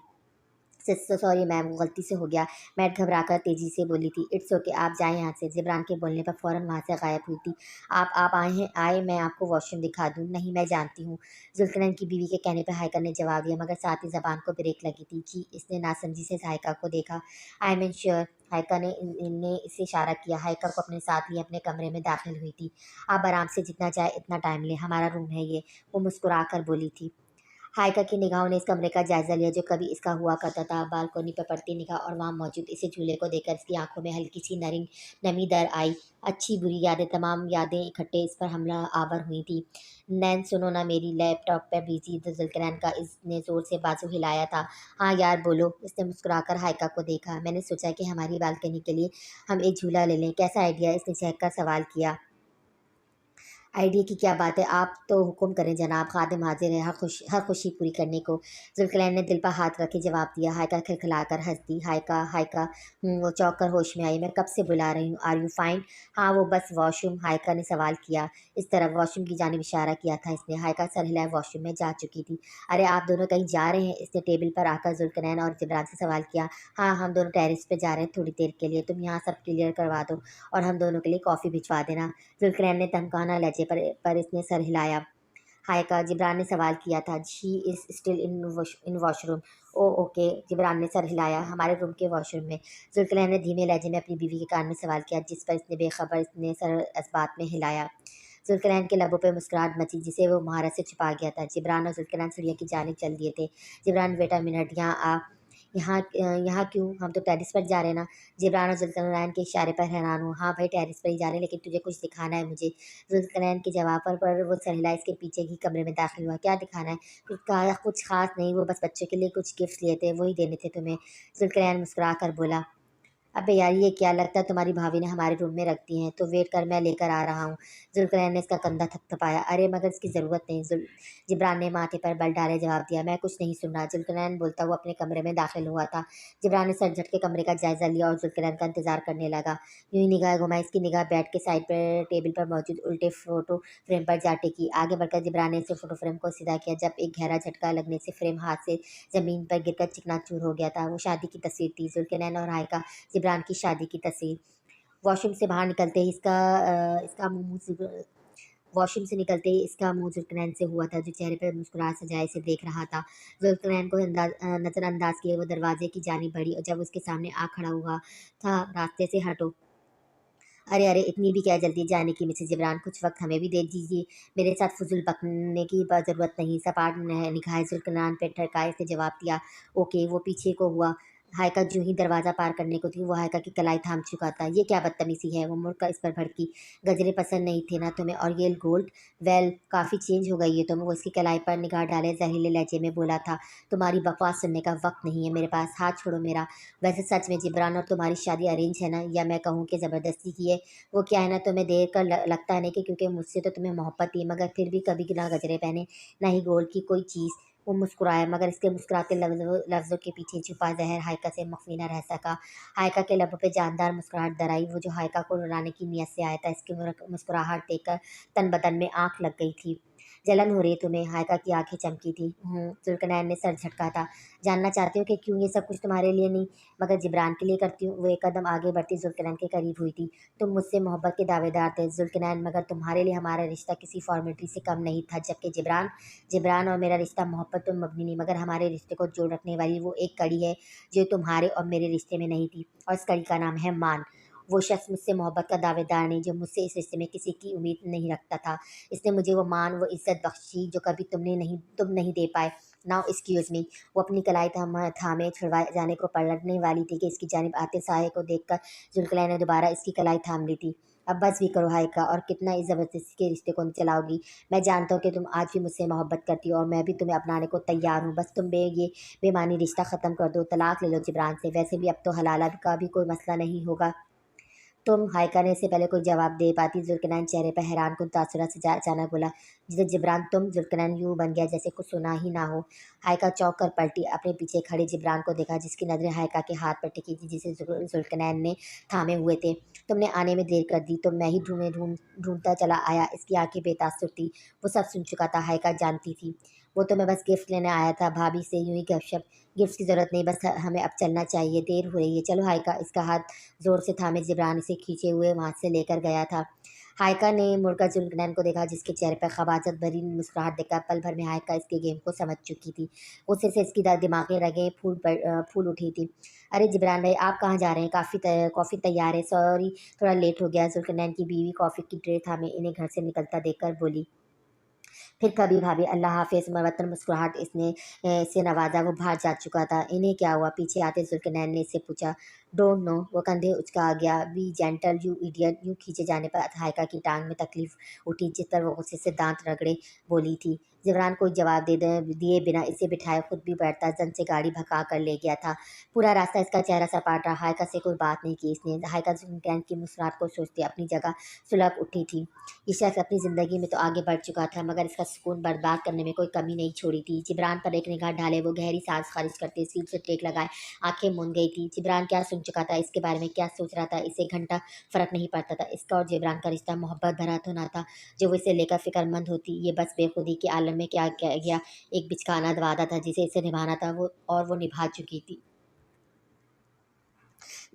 سوری میم، غلطی سے ہو گیا۔ میٹ گھبرا کر تیزی سے بولی تھی۔ اٹس اوکے، آپ جائیں یہاں سے۔ جبران کے بولنے پر فوراً وہاں سے غائب ہوئی تھی۔ آپ آئے میں آپ کو واش روم دکھا دوں؟ نہیں، میں جانتی ہوں، ذوالفقار کی بیوی کے کہنے پر ہائیکا نے جواب دیا مگر ساتھ ہی زبان کو بریک لگی تھی۔ جی، اس نے ناسمجھی سے ہائیکا کو دیکھا۔ آئی مین شیور، ہائیکا نے اسے اشارہ کیا۔ ہائیکا کو اپنے ساتھ لیے اپنے کمرے میں داخل ہوئی تھی۔ آپ آرام سے جتنا چاہے اتنا ٹائم لیں، ہمارا روم ہے یہ، وہ مسکرا کر بولی تھی۔ ہائیکا کی نگاہوں نے اس کمرے کا جائزہ لیا جو کبھی اس کا ہوا کرتا تھا، بالکونی پر پڑتی نگاہ اور وہاں موجود اسے جھولے کو دیکھ کر اس کی آنکھوں میں ہلکی سی نمی در آئی۔ اچھی بری یادیں، تمام یادیں اکٹھے اس پر حملہ آور ہوئی تھیں۔ نین، سنو نا، میری لیپ ٹاپ پر بزی ذوالفقار کا اس نے زور سے بازو ہلایا تھا۔ ہاں یار بولو، اس نے مسکرا کر ہائیکا کو دیکھا۔ میں نے سوچا کہ ہماری بالکنی کے لیے ہم ایک جھولا لے لیں، کیسا آئیڈیا؟ اس نے چہک کر سوال کیا۔ آئیڈیا کی کیا بات ہے، آپ تو حکم کریں جناب، خادم حاضر ہے ہر خوشی پوری کرنے کو۔ ذوالفقار نے دل پر ہاتھ رکھے جواب دیا۔ ہائیکا کھلکھلا کر ہنس دی۔ ہائیکا وہ چونک کر ہوش میں آئی۔ میں کب سے بلا رہی ہوں، آر یو فائن؟ ہاں، وہ بس واش روم، ہائیکا نے سوال کیا۔ اس طرف واش روم کی جانب اشارہ کیا تھا اس نے۔ ہائیکا سر ہلائے واش روم میں جا چکی تھی۔ ارے آپ دونوں کہیں جا رہے ہیں؟ اس نے ٹیبل پر آ کر ذوالفقار اور جبران سے سوال کیا۔ ہاں، ہم دونوں ٹیرس پہ جا رہے ہیں تھوڑی دیر کے لیے، تم یہاں سب کلیئر کروا دو اور ہم دونوں کے لیے کافی بھجوا دینا۔ ذوالفقار نے دھمکانہ لہجے پر اس نے سر ہلایا۔ ہائیکا، جبران نے سوال کیا تھا۔ She is still in wash room? Oh okay, Jibran نے سر ہلایا۔ ہمارے روم کے واش روم میں؟ ذوالفقار نے دھیمے لہجے میں اپنی بیوی کے کان میں سوال کیا، جس پر اس نے بے خبر اس نے سر اس بات میں ہلایا۔ ذوالفقار کے لبوں پہ مسکراہٹ مچی جسے وہ مہارت سے چھپا گیا تھا۔ جبران اور ذوالفقار سیڑھیوں کی جانب چل دیے تھے۔ جبران، ویٹ اے منٹ، یہاں کیوں؟ ہم تو ٹیرس پر جا رہے ہیں نا۔ جبران اور ذوالفقار کے اشارے پر حیران ہوں۔ ہاں بھائی، ٹیرس پر ہی جا رہے ہیں لیکن تجھے کچھ دکھانا ہے مجھے۔ ذوالفقار کے جواب پر وہ سر ہلائے اس کے پیچھے ہی کمرے میں داخل ہوا۔ کیا دکھانا ہے؟ کچھ خاص نہیں، وہ بس بچوں کے لیے کچھ گفٹس لیے تھے، وہی دینے تھے تمہیں۔ ذوالفقار مسکرا کر بولا۔ ابے یار، یہ کیا؟ لگتا ہے تمہاری بھابھی نے ہمارے روم میں رکھ دی ہیں، تو ویٹ کر، میں لے کر آ رہا ہوں۔ ذوالفقار نے اس کا کندھا تھپتھپایا۔ ارے مگر اس کی ضرورت نہیں، جبران نے ماتھے پر بل ڈالے جواب دیا۔ میں کچھ نہیں سن رہا، ذوالفقار بولتا ہوا اپنے کمرے میں داخل ہوا تھا۔ جبران نے سر جھٹ کے کمرے کا جائزہ لیا اور ذوالفقار کا انتظار کرنے لگا۔ یوں ہی نگاہ گھمائی، اس کی نگاہ بیڈ کے سائڈ پر ٹیبل پر موجود الٹے فوٹو فریم پر جا ٹکی۔ آگے بڑھ کر جبران نے اسے فوٹو فریم کو سیدھا کیا، جب ایک گہرا جھٹکا لگنے سے فریم ہاتھ سے زمین پر گر کر چکنا چور ہو گیا تھا۔ وہ شادی کی تصویر تھی، ذوالفقار اور ہائیکا، جبران کی شادی کی تصویر۔ واش روم سے باہر نکلتے ہی واش روم سے نکلتے ہی اس کا منہ ذوالفقار سے ہوا تھا، جو چہرے پر مسکراہٹ سجائے اسے دیکھ رہا تھا۔ ذوالفقار کو نظر انداز کیے وہ دروازے کی جانب بڑھی اور جب اس کے سامنے آ کھڑا ہوا تھا، راستے سے ہٹو۔ ارے اتنی بھی کیا جلدی جانے کی مسز جبران، کچھ وقت ہمیں بھی دے دیجیے، میرے ساتھ فضول بکنے کی ضرورت نہیں۔ سپاٹ نگاہیں ذوالفقار پہ ٹھڑکائے اس نے جواب دیا۔ اوکے، وہ پیچھے کو ہوا۔ ہائیکا جو ہی دروازہ پار کرنے کو تھی، وہ ہائیکا کی کلائی تھام چکا تھا۔ یہ کیا بدتمیزی ہے؟ وہ مڑ کر اس پر بھڑکی۔ گجرے پسند نہیں تھے نا تمہیں، اور یہ گولڈ؟ ویل، کافی چینج ہو گئی ہے تم۔ وہ اس کی کلائی پر نگاہ ڈالے زہریلے لہجے میں بولا تھا۔ تمہاری بکواس سننے کا وقت نہیں ہے میرے پاس، ہاتھ چھوڑو میرا۔ ویسے سچ میں جبران اور تمہاری شادی ارینج ہے نا، یا میں کہوں کہ زبردستی کی ہے؟ وہ کیا ہے نا، تمہیں دیکھ کر لگتا ہے نا کہ کیونکہ مجھ سے تو تمہیں محبت تھی، مگر پھر بھی کبھی نہ گجرے پہنے نہ ہی گولڈ کی کوئی چیز۔ وہ مسکرایا مگر اس کے مسکراتے لفظوں کے پیچھے چھپا زہر ہائیکا سے مخفی نہ رہ سکا۔ ہائیکا کے لبوں پہ جاندار مسکراہٹ در آئی، وہ جو ہائیکا کو رلانے کی نیت سے آیا تھا۔ اس کی مسکراہٹ دیکھ کر تن بدن میں آنکھ لگ گئی تھی۔ जलन हो रही है तुम्हें? हायका की आंखें चमकी थी। जुल्कनैन ने सर झटका था। जानना चाहती हो कि क्यों ये सब कुछ तुम्हारे लिए नहीं मगर जिब्रान के लिए करती हूँ? वो एक कदम आगे बढ़ती जुल्कनैन के करीब हुई थी। तुम मुझसे मोहब्बत के दावेदार थे जुल्कनैन, मगर तुम्हारे लिए हमारा रिश्ता किसी फॉर्मेलिटी से कम नहीं था। जबकि जिब्रान जिब्रान और मेरा रिश्ता मोहब्बत पर मबनी नहीं मगर हमारे रिश्ते को जोड़ रखने वाली वो एक कड़ी है जो तुम्हारे और मेरे रिश्ते में नहीं थी, और इस कड़ी का नाम है मान। वो शख्स मुझसे मोहब्बत का दावेदार नहीं जो मुझसे इस रिश्ते में किसी की उम्मीद नहीं रखता था। इसने मुझे वो मान, वो इज्जत बख्शी जो कभी तुम नहीं दे पाए। Now excuse me. वो अपनी कलाई थामे छुड़वाए जाने को पलटने वाली थी कि इसकी जानिब आते साहे को देखकर जुल्कनैन ने दोबारा इसकी कलाई थाम ली थी। अब बस भी करो हायका, और कितना इस ज़बरदस्ती के रिश्ते को चलाओगी? मैं जानता हूँ कि तुम आज भी मुझसे मोहब्बत करती हो और मैं भी तुम्हें अपनाने को तैयार हूँ। बस तुम ये बेमानी रिश्ता ख़त्म कर दो, तलाक ले लो जिब्रान से। वैसे भी अब तो हलाला का भी कोई मसला नहीं होगा। तुम हायका ने इससे पहले कोई जवाब दे पाती जुल्कनैन चेहरे पर हैरान कुन तासुरात से अचानक बोला, जिसे जिब्रान तुम? जुल्कनैन यूं बन गया जैसे कुछ सुना ही ना हो। हायका चौंक कर पलटी, अपने पीछे खड़े जिब्रान को देखा जिसकी नज़रें हायका के हाथ पर टिकी थी जिसे जुल्कनैन ने थामे हुए थे। तुमने आने में देर कर दी, तो मैं ही ढूंढता चला आया। इसकी आंखें बेतासुर थी। वो सब सुन चुका था। हायका जानती थी वो तो मैं बस गिफ्ट लेने आया था भाभी से, यूं ही गपशप। गिफ्ट की ज़रूरत नहीं, बस हमें अब चलना चाहिए, देर हो रही है। चलो हायका। इसका हाथ ज़ोर से थामे जिब्रान इसे खींचे हुए वहाँ से लेकर गया था। हायका ने मुड़कर जुल्कनैन को देखा जिसके चेहरे पर खबाजत भरी मुस्कुराहट देखकर पल भर में हायका इसके गेम को समझ चुकी थी। गुस्से से इसकी दिमागी रगें फूल उठी थी। अरे जिब्रान भाई, आप कहाँ जा रहे हैं? कॉफ़ी तैयार है। सॉरी, थोड़ा लेट हो गया। जुल्कनैन की बीवी कॉफ़ी की ट्रे थामे इन्हें घर से निकलता देखकर बोली। फिर कभी भाभी, अल्लाह हाफ़िज़। मरवतन मुस्कुराहट से नवाजा। वो बाहर जा चुका था। इन्हें क्या हुआ? पीछे आते जुल्कनैन ने इससे पूछा। Don't know. वो कंधे उचका गया। B gentle you idiot. यूं खींचे जाने पर हायका की टांग में तकलीफ उठी जिस पर वो गुस्से से दांत रगड़े बोली थी। जिब्रान को जवाब दिए बिना इसे बिठाए खुद भी बैठता जन से गाड़ी भगा कर ले गया था। पूरा रास्ता इसका चेहरा सपाट रहा। हायका से कोई बात नहीं की इसने। हायका जुल्कनैन की मुस्कुराहट को सोचते अपनी जगह सुलग उठी थी। ये शख्स अपनी ज़िंदगी में तो आगे बढ़ चुका था मगर इसका सुकून बर्बाद करने में कोई कमी नहीं छोड़ी थी। जिब्रान पर एक निगाह डाले वो गहरी सांस खारिज करते सीट से टेक लगाए आंखें मूंद गई थी। जिब्रान क्या सुन चुका था, इसके बारे में क्या सोच रहा था, इसे घंटा फर्क नहीं पड़ता था। इसका और जिब्रान का रिश्ता मोहब्बत भरा तो ना था जो वो इसे लेकर फिक्रमंद होती। ये बस बेखुदी के आलम में क्या क्या गया एक बिचकाना वादा था जिसे इसे निभाना था वो निभा चुकी थी।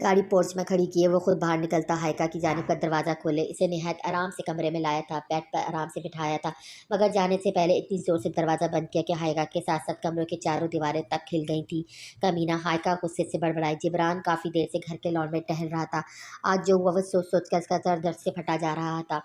गाड़ी पोर्च में खड़ी किए वो खुद बाहर निकलता, हायका की जानिब का दरवाज़ा खोले इसे निहायत आराम से कमरे में लाया था, बेड पर आराम से बिठाया था मगर जाने से पहले इतनी ज़ोर से दरवाज़ा बंद किया कि हायका के साथ साथ कमरों की चारों दीवारें तक खिल गई थी। कमीना, हायका गुस्से से बड़बड़ाई। जिब्रान काफ़ी देर से घर के लॉन में टहल रहा था। आज जो हुआ वो सोच सोच कर इसका सर दर्द से फटा जा रहा था।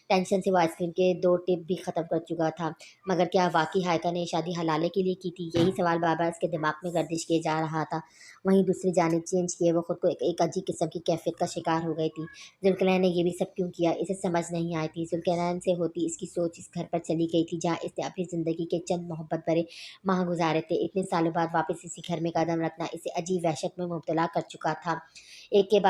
टेंशन से वो आइसक्रीम के 2 टिप भी ख़त्म कर चुका था। मगर क्या वाकई हायका ने शादी हलाले के लिए की थी? यही सवाल बार बार इसके दिमाग में गर्दिश किए जा रहा था। वहीं दूसरी जानिब चेंज किए वो खुद को एक अजीब किस्म की कैफियत का शिकार हो गई थी। जुल्कनैन ने ये भी सब क्यों किया इसे समझ नहीं आई थी। जुल्कनैन से होती इसकी सोच इस घर पर चली गई थी जहाँ इसने अपनी ज़िंदगी के चंद मोहब्बत भरे माह गुजारे थे। इतने सालों बाद वापस इसी घर में कदम रखना इसे अजीब वहशत में मुब्तला कर चुका था। एक के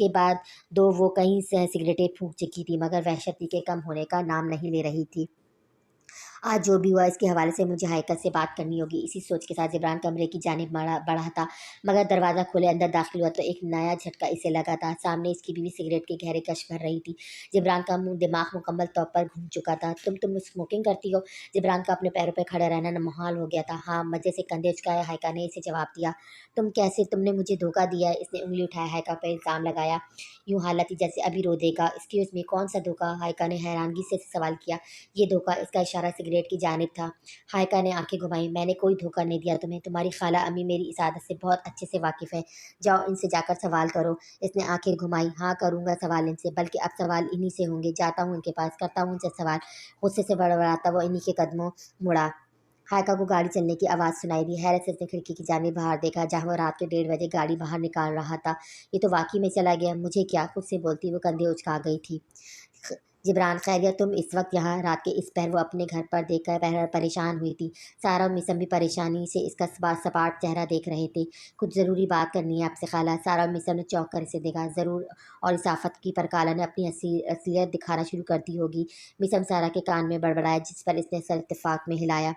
बाद दो वो कहीं से सिगरेटें फूंक चुकी थी मगर वहशत के कम होने का नाम नहीं ले रही थी। आज जो भी हुआ इसके हवाले से मुझे हायका से बात करनी होगी। इसी सोच के साथ जिब्रान कमरे की जानिब बढ़ा था मगर दरवाज़ा खोले अंदर दाखिल हुआ तो एक नया झटका इसे लगा था। सामने इसकी बीवी सिगरेट के गहरे कश भर रही थी। जिब्रान का दिमाग मुकम्मल तौर पर घूम चुका था। तुम स्मोकिंग करती हो? जिब्रान का अपने पैरों पर खड़ा रहना मुहाल हो गया था। हाँ, मज़े से कंधे उचकाए हायका ने इसे जवाब दिया। तुमने मुझे धोखा दिया है। इसने उंगली उठाया हायका पर इल्ज़ाम लगाया, यूं हालत थी जैसे अभी रो देगा। एक्सक्यूज़ मी, कौन सा धोखा? हायका ने हैरानगी से सवाल किया। ये धोखा, इसका इशारा सिगरेट की जानिब था। हायका ने आंखें घुमाई। मैंने कोई धोखा नहीं दिया तुम्हें। तुम्हारी खाला अम्मी मेरी इस आदत से बहुत अच्छे से वाकिफ़ है। जाओ इनसे जाकर सवाल करो। इसने आंखें घुमाई। हाँ, करूँगा सवाल इनसे, बल्कि अब सवाल इन्हीं से होंगे। जाता हूँ इनके पास, करता हूँ उनसे सवाल। गुस्से से बड़बड़ाता वो इन्हीं के कदमों मुड़ा। हायका को गाड़ी चलने की आवाज़ सुनाई दी। हैरत से उसने खिड़की की जानिब बाहर देखा जहाँ वो रात के 1:30 बजे गाड़ी बाहर निकाल रहा था। ये तो वाकई में चला गया। मुझे क्या? खुद से बोलती वो कंधे उचका गई थी। जिब्रान, खैरियत तुम इस वक्त यहाँ? रात के इस पहर वो अपने घर पर देखकर परेशान हुई थी। सारा और मिसम भी परेशानी से इसका सपाट चेहरा देख रहे थे। कुछ ज़रूरी बात करनी है आपसे खाला। सारा और मिसम ने चौंक कर इसे देखा। ज़रूर, और इस आफत की पर खाला ने अपनी असलियत दिखाना शुरू कर दी होगी। मिसम सारा के कान में बड़बड़ाया जिस पर इसने सर इत्तेफाक में हिलाया।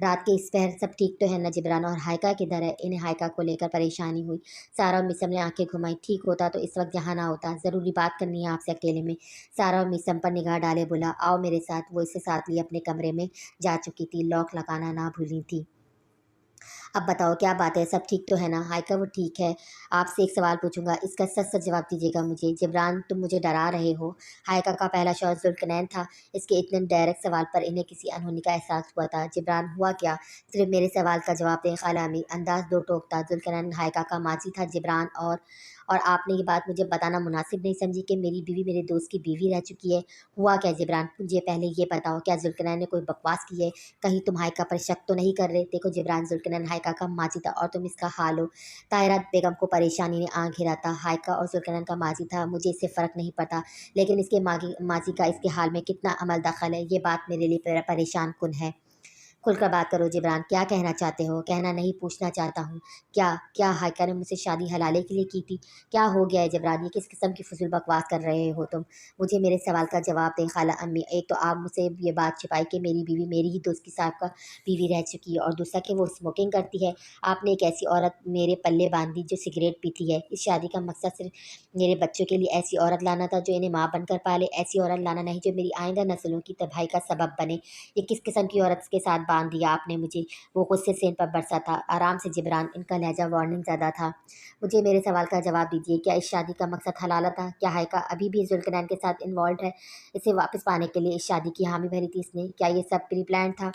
रात के इस पहर सब ठीक तो है न जिब्रान? और हायका किधर है? इन्हें हायका को लेकर परेशानी हुई। सारा और मिसम ने आंखें घुमाई। ठीक होता तो इस वक्त यहाँ ना होता। ज़रूरी बात करनी है आपसे अकेले में। सारा और मिसम पर पर निगाह डाले बोला, आओ मेरे साथ। वो इसे साथ लिए अपने कमरे में जा चुकी थी, लॉक लगाना ना भूली थी। अब बताओ क्या बात है, सब ठीक तो है ना? हाइका, वो ठीक है। आपसे एक सवाल पूछूंगा, इसका सच सच जवाब दीजिएगा मुझे। जिब्रान, तुम मुझे डरा रहे हो? हाइका का पहला शौर जुल्कनैन था। इसके इतने डायरेक्ट सवाल पर इन्हें किसी अनहोनी का एहसास हुआ था। जिब्रान, हुआ क्या? सिर्फ मेरे सवाल का जवाब दें खाला अम्मी। अंदाज दो टोक था। जुल्कनैन हाइका का माजी था जिब्रान, और आपने ये बात मुझे बताना मुनासिब नहीं समझी कि मेरी बीवी मेरे दोस्त की बीवी रह चुकी है? हुआ क्या जिब्रान? मुझे पहले ये बताओ, क्या जुल्कनैन ने कोई बकवास की है? कहीं तुम हाइका पर शक तो नहीं कर रहे? देखो जिब्रान, जुल्कनैन हाइका का माजी था और तुम इसका हाल हो। ताहिरा बेगम को परेशानी ने आंख घिरा था। हाइका और जुल्कनैन का माजी था, मुझे इससे फ़र्क नहीं पड़ता, लेकिन इसके माजी का इसके हाल में कितना अमल दखल है, ये बात मेरे लिए परेशान कुन है। खुलकर बात करो जिब्रान, क्या कहना चाहते हो? कहना नहीं, पूछना चाहता हूँ। क्या क्या हाइका ने मुझसे शादी हलाले के लिए की थी? क्या हो गया है जिब्रान? ये किस किस्म की फजूल बकवास कर रहे हो तुम? मुझे मेरे सवाल का जवाब दें खाला अम्मी। एक तो आप मुझसे ये बात छिपाई कि मेरी बीवी मेरी ही दोस्त की साहब का बीवी रह चुकी है, और दूसरा कि वो स्मोकिंग करती है। आपने एक ऐसी औरत मेरे पल्ले बांध दी जो सिगरेट पीती है। इस शादी का मकसद सिर्फ मेरे बच्चों के लिए ऐसी औरत लाना था जो इन्हें माँ बनकर पाले, ऐसी औरत लाना नहीं जो मेरी आइंदा नस्लों की तबाही का सबब बने। ये किस किस्म की औरत के साथ बांध दिया आपने मुझे? वो गुस्से से इन पर बरसा था। आराम से जिब्रान, इनका लहजा वार्निंग ज़्यादा था। मुझे मेरे सवाल का जवाब दीजिए, क्या इस शादी का मकसद हलाला था? क्या हाइका अभी भी जुल्कनैन के साथ इन्वॉल्व है? इसे वापस पाने के लिए इस शादी की हामी भरी थी इसने? क्या ये सब प्री प्लान था?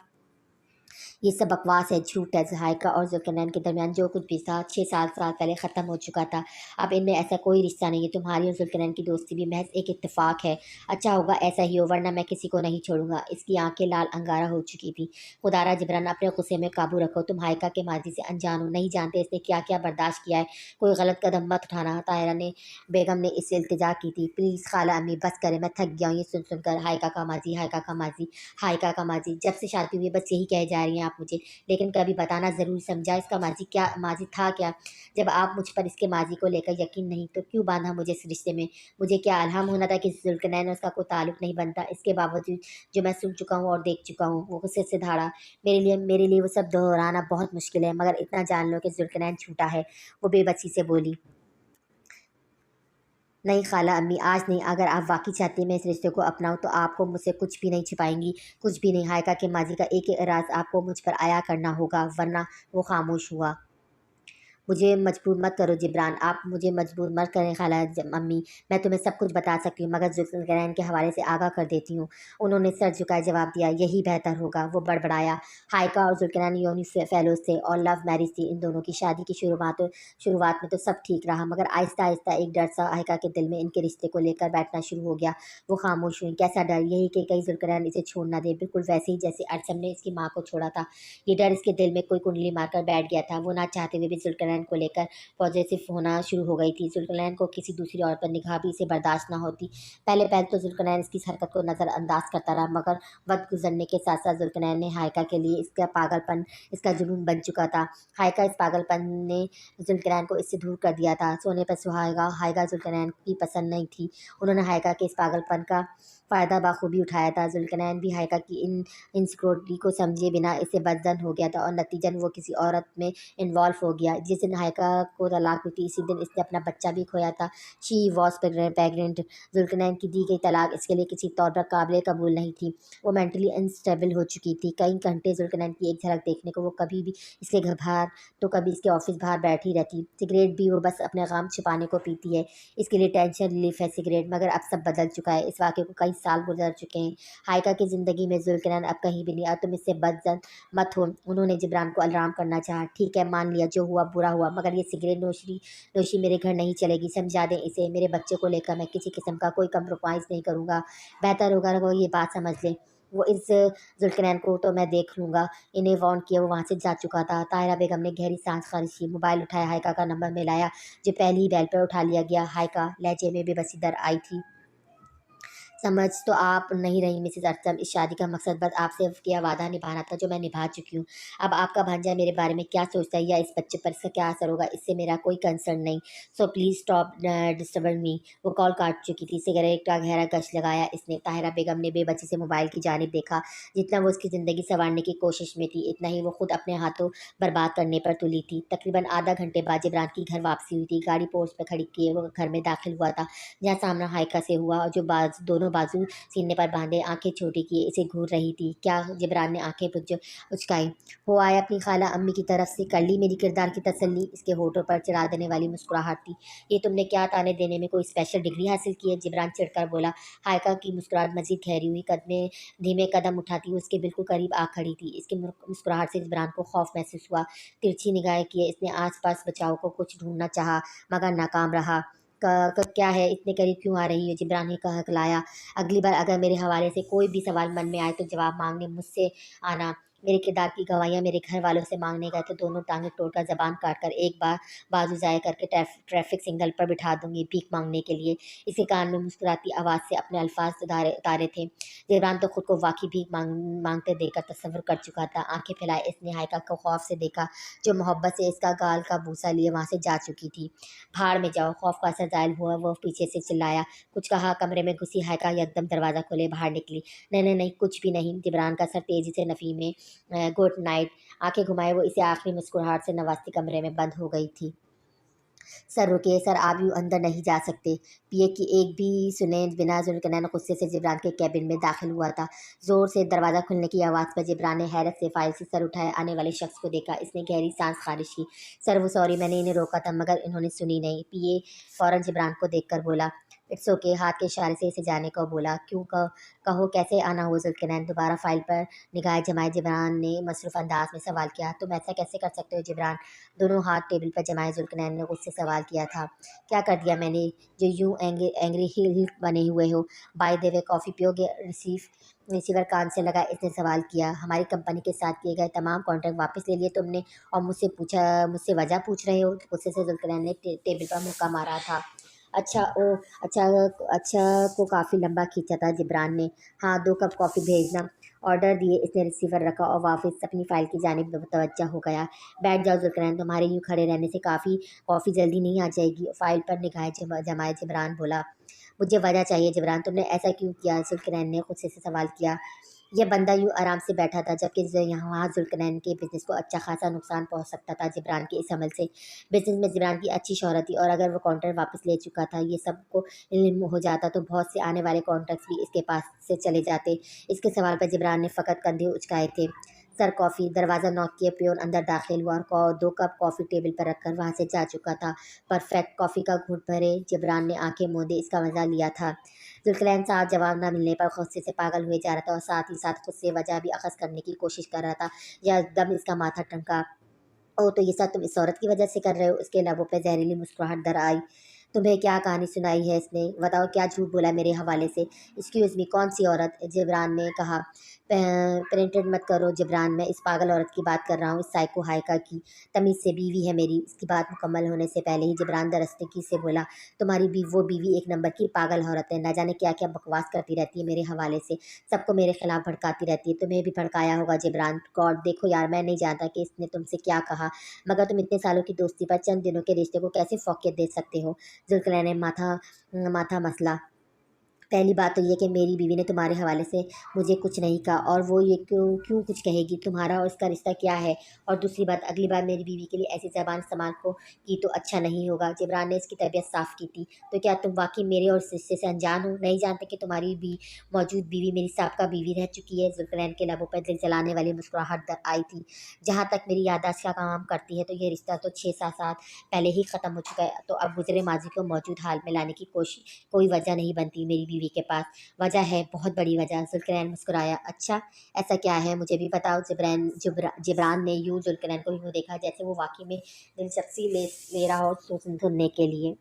ये सब बकवास है, झूठ है। हाइका और जुल्कनैन के दरमियान जो कुछ भी था 6-7 साल पहले ख़त्म हो चुका था। अब इनमें ऐसा कोई रिश्ता नहीं है। तुम्हारी और जुल्कनैन की दोस्ती भी महज एक इत्तेफाक है। अच्छा होगा ऐसा ही हो, वरना मैं किसी को नहीं छोड़ूंगा। इसकी आंखें लाल अंगारा हो चुकी थी। खुदारा जिब्रान, अपने गुस्से में काबू रखो। तुम हाइका के माजी से अनजान हो, नहीं जानते इसने क्या क्या बर्दाश्त किया है। कोई गलत कदम मत उठाना। ताहिरा ने बेगम ने इससे इल्तिजा की थी। प्लीज़ खाला अम्मी बस करें, मैं थक गया हूँ ये सुन सुनकर। हाइका का माजी, हाइका का माजी, हाइका का माजी। जब से शादी हुई बस यही कहे जा रही हैं आप मुझे, लेकिन कभी बताना ज़रूर समझा इसका माजी था क्या? जब आप मुझ पर इसके माजी को लेकर यकीन नहीं तो क्यों बांधा मुझे इस रिश्ते में? मुझे क्या इल्हाम होना था कि जुल्कनैन और उसका कोई ताल्लुक नहीं बनता? इसके बावजूद जो मैं सुन चुका हूँ और देख चुका हूँ, वो गुस्से से धाड़ा। मेरे लिए वो सब दोहराना बहुत मुश्किल है, मगर इतना जान लो कि जुल्कनैन झूठा है। वो बेबसी से बोली। नहीं खाला अम्मी, आज नहीं। अगर आप वाकई चाहती हैं मैं इस रिश्ते को अपनाऊं तो आपको मुझसे कुछ भी नहीं छिपाएंगी। कुछ भी नहीं। हाइका के माजी का एक ही राज आपको मुझ पर आया करना होगा, वरना। वो खामोश हुआ। मुझे मजबूर मत करो जिब्रान, आप मुझे मजबूर मत करें खाला अम्मी। मैं तुम्हें सब कुछ बता सकती हूँ, मगर जुल्कनैन के हवाले से आगाह कर देती हूँ। उन्होंने सर झुकाए जवाब दिया, यही बेहतर होगा। वो बड़बड़ाया। हाइका और जुल्कनैन योनी फेलोज थे और लव मैरिज थी इन दोनों की। शादी की शुरुआत में तो सब ठीक रहा, मगर आहिस्ता आहिस्ता एक डर सा हाइका के दिल में इनके रिश्ते को लेकर बैठना शुरू हो गया। वो खामोश हुई। कैसा डर? यही कि कहीं जुल्कनैन इसे छोड़ ना दे, बिल्कुल वैसे ही जैसे अरसम ने इसकी माँ को छोड़ा था। ये डर इसके दिल में कोई कुंडली मारकर बैठ गया था। वो ना चाहते हुए भी जुल्कनैन को लेकर पॉजिटिव होना शुरू हो गई थी। जुल्कनैन को किसी दूसरी औरत पर निगाह भी इसे बर्दाश्त ना होती। पहले पहले तो जुल्कनैन इसकी इस हरकत को नज़रअंदाज करता रहा, मगर वक्त गुजरने के साथ साथ जुल्कनैन ने हाइका के लिए इसका पागलपन इसका जुनून बन चुका था। हाइका इस पागलपन ने जुल्कनैन को इससे दूर कर दिया था। सोने पर सुहागा हाइका जुल्कनैन की पसंद नहीं थी। उन्होंने हाइका के इस पागलपन का फ़ायदा बाखूबी उठाया था। जुल्कनैन भी हाइका की इन इनसिक्योरिटी को समझे बिना इससे बदजन हो गया था, और नतीजन वो किसी औरत में इन्वॉल्व हो गया। जिस दिन हाइका को तलाक हुई थी इसी दिन इसने अपना बच्चा भी खोया था। She was pregnant. जुल्कनैन की दी गई तलाक इसके लिए किसी तौर पर काबिल कबूल नहीं थी। वो मेंटली अनस्टेबल हो चुकी थी। कई घंटे जुल्कनैन की एक झलक देखने को वो कभी भी इसके घर बाहर तो कभी इसके ऑफिस बाहर बैठी रहती। सिगरेट भी वो बस अपने गम छिपाने को पीती है। इसके लिए टेंशन रिलीफ है सिगरेट, मगर अब सब बदल चुका है। इस वाक़े को कई साल गुजर चुके हैं। हाइका की ज़िंदगी में जुल्कनैन अब कहीं भी नहीं। और तुम इससे बदजन मत हो। उन्होंने जिब्रान को आराम करना चाहा। ठीक है, मान लिया, जो हुआ बुरा हुआ, मगर ये सिगरेट नोशी मेरे घर नहीं चलेगी। समझा दें इसे, मेरे बच्चे को लेकर मैं किसी किस्म का कोई कम्प्रोमाइज़ नहीं करूँगा। बेहतर होगा अगर वो ये बात समझ लें। वो इस जुल्कनैन को तो मैं देख लूँगा। इन्हें वार्न किया वो वहाँ से जा चुका था। ताहिरा बेगम ने गहरी सांस खारिज की। मोबाइल उठाया, हाइका का नंबर मिलाया, जो पहली ही बेल पर उठा लिया गया। हाइका, लहजे में बेबसी दर आई थी। समझ तो आप नहीं रही मिसेस अरसम। इस शादी का मकसद बस आपसे किया वादा निभाना था, जो मैं निभा चुकी हूँ। अब आपका भांजा मेरे बारे में क्या सोचता है या इस बच्चे पर इसका क्या असर होगा, इससे मेरा कोई कंसर्न नहीं। So please stop disturbing me. वो कॉल काट चुकी थी। सिगरेट का गहरा गश लगाया इसने। ताहिरा बेगम ने बेबसी से मोबाइल की जानिब देखा। जितना वो उसकी ज़िंदगी संवारने की कोशिश में थी, इतना ही वो खुद अपने हाथों बर्बाद करने पर तुली थी। तकरीबन आधा घंटे बाद जिब्रान की घर वापसी हुई थी। गाड़ी पोर्च पर खड़ी किए वो घर में दाखिल हुआ था, जहाँ सामना हाइका से हुआ, और जो बाज दोनों दोनों बाजू सीने पर बांधे, आंखें छोटी किए इसे घूर रही थी। क्या? जिब्रान ने आंखें उचकाई। हो आए अपनी खाला अम्मी की तरफ से, कर ली मेरी किरदार की तसल्ली। इसके होठों पर चिढ़ा देने वाली मुस्कुराहट थी। ये तुमने क्या ताने देने में कोई स्पेशल डिग्री हासिल की है? जिब्रान चिढ़कर बोला। हायका की मुस्कुराहट मजीद गहरी हुई। कदमे धीमे कदम उठाती हुई उसके बिल्कुल करीब आ खड़ी थी। इसकी मुस्कुराहट से जिब्रान को खौफ महसूस हुआ। तिरछी निगाहें किए इसने आसपास बचाव को कुछ ढूंढना चाहा, मगर नाकाम रहा। क्या है, इतने करीब क्यों आ रही हो? जिब्रान ने कहलाया। अगली बार अगर मेरे हवाले से कोई भी सवाल मन में आए तो जवाब मांगने मुझसे आना। मेरे किरदार की गवाहियाँ मेरे घर वालों से मांगने गए तो दोनों टांगें तोड़कर जबान काटकर एक बार बाजू जाया करके ट्रैफिक सिग्नल पर बिठा दूंगी भीख मांगने के लिए। इसके कान में मुस्कुराती आवाज़ से अपने अल्फाज उतारे थे। जिब्रान तो खुद को वाकई भीख मांगते देखकर तस्वुर कर चुका था। आंखें फैलाए इसने हायका को खौफ से देखा, जो मोहब्बत से इसका गाल का बूसा लिए वहाँ से जा चुकी थी। भाड़ में जाओ, खौफ का असर जाहिर हुआ। वो पीछे से चिल्लाया, कुछ कहा। कमरे में घुसी हायका यकदम दरवाज़ा खोले बाहर निकली। नहीं नहीं नहीं, कुछ भी नहीं। जिब्रान का सर तेजी से नफ़ी में गुड नाइट। आंखें घुमाए वो इसे आखिरी मुस्कुराहट से नवाजती कमरे में बंद हो गई थी। सर रुके, सर आप यूँ अंदर नहीं जा सकते। पिए की एक भी सुने बिना जुल्कनैन गुस्से से जिब्रान के कैबिन में दाखिल हुआ था। ज़ोर से दरवाज़ा खुलने की आवाज़ पर जिब्रान ने हैरत से फाइल से सर उठाए आने वाले शख्स को देखा। इसने गहरी सांस खारिज की। सर वो सॉरी, मैंने इन्हें रोका था मगर इन्होंने सुनी नहीं। पिए फ़ौरन जिब्रान को देखकर बोला, इट्स ओके। हाथ के इशारे से इसे जाने को बोला। क्यों? कहो कैसे आना हुआ? जुल्कनैन दोबारा फाइल पर निगाह जमाए जिब्रान ने मसरूफ़ अंदाज में सवाल किया। तुम ऐसा कैसे कर सकते हो जिब्रान? दोनों हाथ टेबल पर जमाए जुल्कनैन ने गुस्से से सवाल किया था। क्या कर दिया मैंने जो यूं एंग्री हिल हिल बने हुए हो? बाय द वे कॉफ़ी पियोगे? रिसीवर कान से लगा इसने सवाल किया। हमारी कंपनी के साथ किए गए तमाम कॉन्ट्रैक्ट वापस ले लिए तुमने और मुझसे वजह पूछ रहे हो? गुस्से से जुल्कनैन ने टेबल पर मुक्का मारा था। अच्छा ओ अच्छा अच्छा को काफ़ी लंबा खींचा था जिब्रान ने। हाँ, 2 कप कॉफ़ी भेजना। ऑर्डर दिए इसने रिसीवर रखा और वापस अपनी फ़ाइल की जानिब मुतवज्जा हो गया। बैठ जाओ जुल्कनैन, तुम्हारे यूँ खड़े रहने से कॉफ़ी जल्दी नहीं आ जाएगी। फ़ाइल पर निगाहें जमाए जिब्रान बोला। मुझे वजह चाहिए जिब्रान, तुमने ऐसा क्यों किया? जुल्कनैन ने गुस्से से सवाल किया। यह बंदा यूँ आराम से बैठा था जबकि यहाँ जुल्कनैन के बिजनेस को अच्छा खासा नुकसान पहुँच सकता था जिब्रान के इस अमल से। बिजनेस में जिब्रान की अच्छी शोहरत थी और अगर वो कॉन्ट्रैक्ट वापस ले चुका था ये सबको इल्म हो जाता तो बहुत से आने वाले कॉन्ट्रैक्ट्स भी इसके पास से चले जाते। इसके सवाल पर जिब्रान ने फ़कत कंधे उचकाए थे। Sir coffee. दरवाज़ा नॉक किए पियोन अंदर दाखिल हुआ और 2 कप कॉफ़ी टेबल पर रखकर वहाँ से जा चुका था। परफेक्ट। कॉफ़ी का घूंट भरे जिब्रान ने आंखें मूंदे इसका मज़ा लिया था। जुल्कनैन साहब जवाब न मिलने पर गुस्से से पागल हुए जा रहा था और साथ ही साथ खुद से वजह भी अखज़ करने की कोशिश कर रहा था। एकदम इसका माथा ठनका। ओह! तो ये सब तुम इस औरत की वजह से कर रहे हो? उसके लबों पे ज़हरीली मुस्कुराहट दर आई। तुम्हें क्या कहानी सुनाई है इसने? बताओ क्या झूठ बोला मेरे हवाले से? एक्सक्यूज़ मी, कौन-सी औरत? जिब्रान ने कहा। प्रिटेंड मत करो जिब्रान, मैं इस पागल औरत की बात कर रहा हूँ, इस साइको हायका की। तमीज़ से बीवी है मेरी। इसकी बात मुकम्मल होने से पहले ही जिब्रान दरअस्तगी से बोला, तुम्हारी वो बीवी एक नंबर की पागल औरत है। न जाने क्या-क्या बकवास करती रहती है मेरे हवाले से। सबको मेरे खिलाफ भड़काती रहती है। तुम्हें भी भड़काया होगा जिब्रान। गॉड, देखो यार, मैं नहीं जानता कि इसने तुमसे क्या कहा, मगर तुम इतने सालों की दोस्ती पर चंद दिनों के रिश्ते को कैसे फ़ौक़ियत दे सकते हो? जुल्कनैन ने माथा मसला। पहली बात तो ये कि मेरी बीवी ने तुम्हारे हवाले से मुझे कुछ नहीं कहा और वो ये क्यों क्यों कुछ कहेगी? तुम्हारा और इसका रिश्ता क्या है? और दूसरी बात, अगली बार मेरी बीवी के लिए ऐसी ज़बान इस्तेमाल की तो अच्छा नहीं होगा। जिब्रान ने इसकी तबीयत साफ़ की थी। तो क्या तुम वाक़ई मेरे और इस रिश्ते से अनजान हो? नहीं जानते कि तुम्हारी मौजूद बीवी मेरी साबका बीवी रह चुकी है? जुल्कनैन के लबों पर दिल जलाने वाली मुस्कुराहट आई थी। जहाँ तक मेरी याददाश्त का काम करती है तो ये रिश्ता तो 6-7 साल पहले ही ख़त्म हो चुका है। तो अब गुज़रे माज़ी को मौजूद हाल में लाने की कोई वजह नहीं बनती मेरी बीवी के पास। वजह है, बहुत बड़ी वजह। जुल्कनैन मुस्कुराया। अच्छा, ऐसा क्या है? मुझे भी बताओ। जिब्रान ने जुल्कनैन को यूँ देखा जैसे वो वाकई में दिलचस्पी ले रहा हो सुनने के लिए।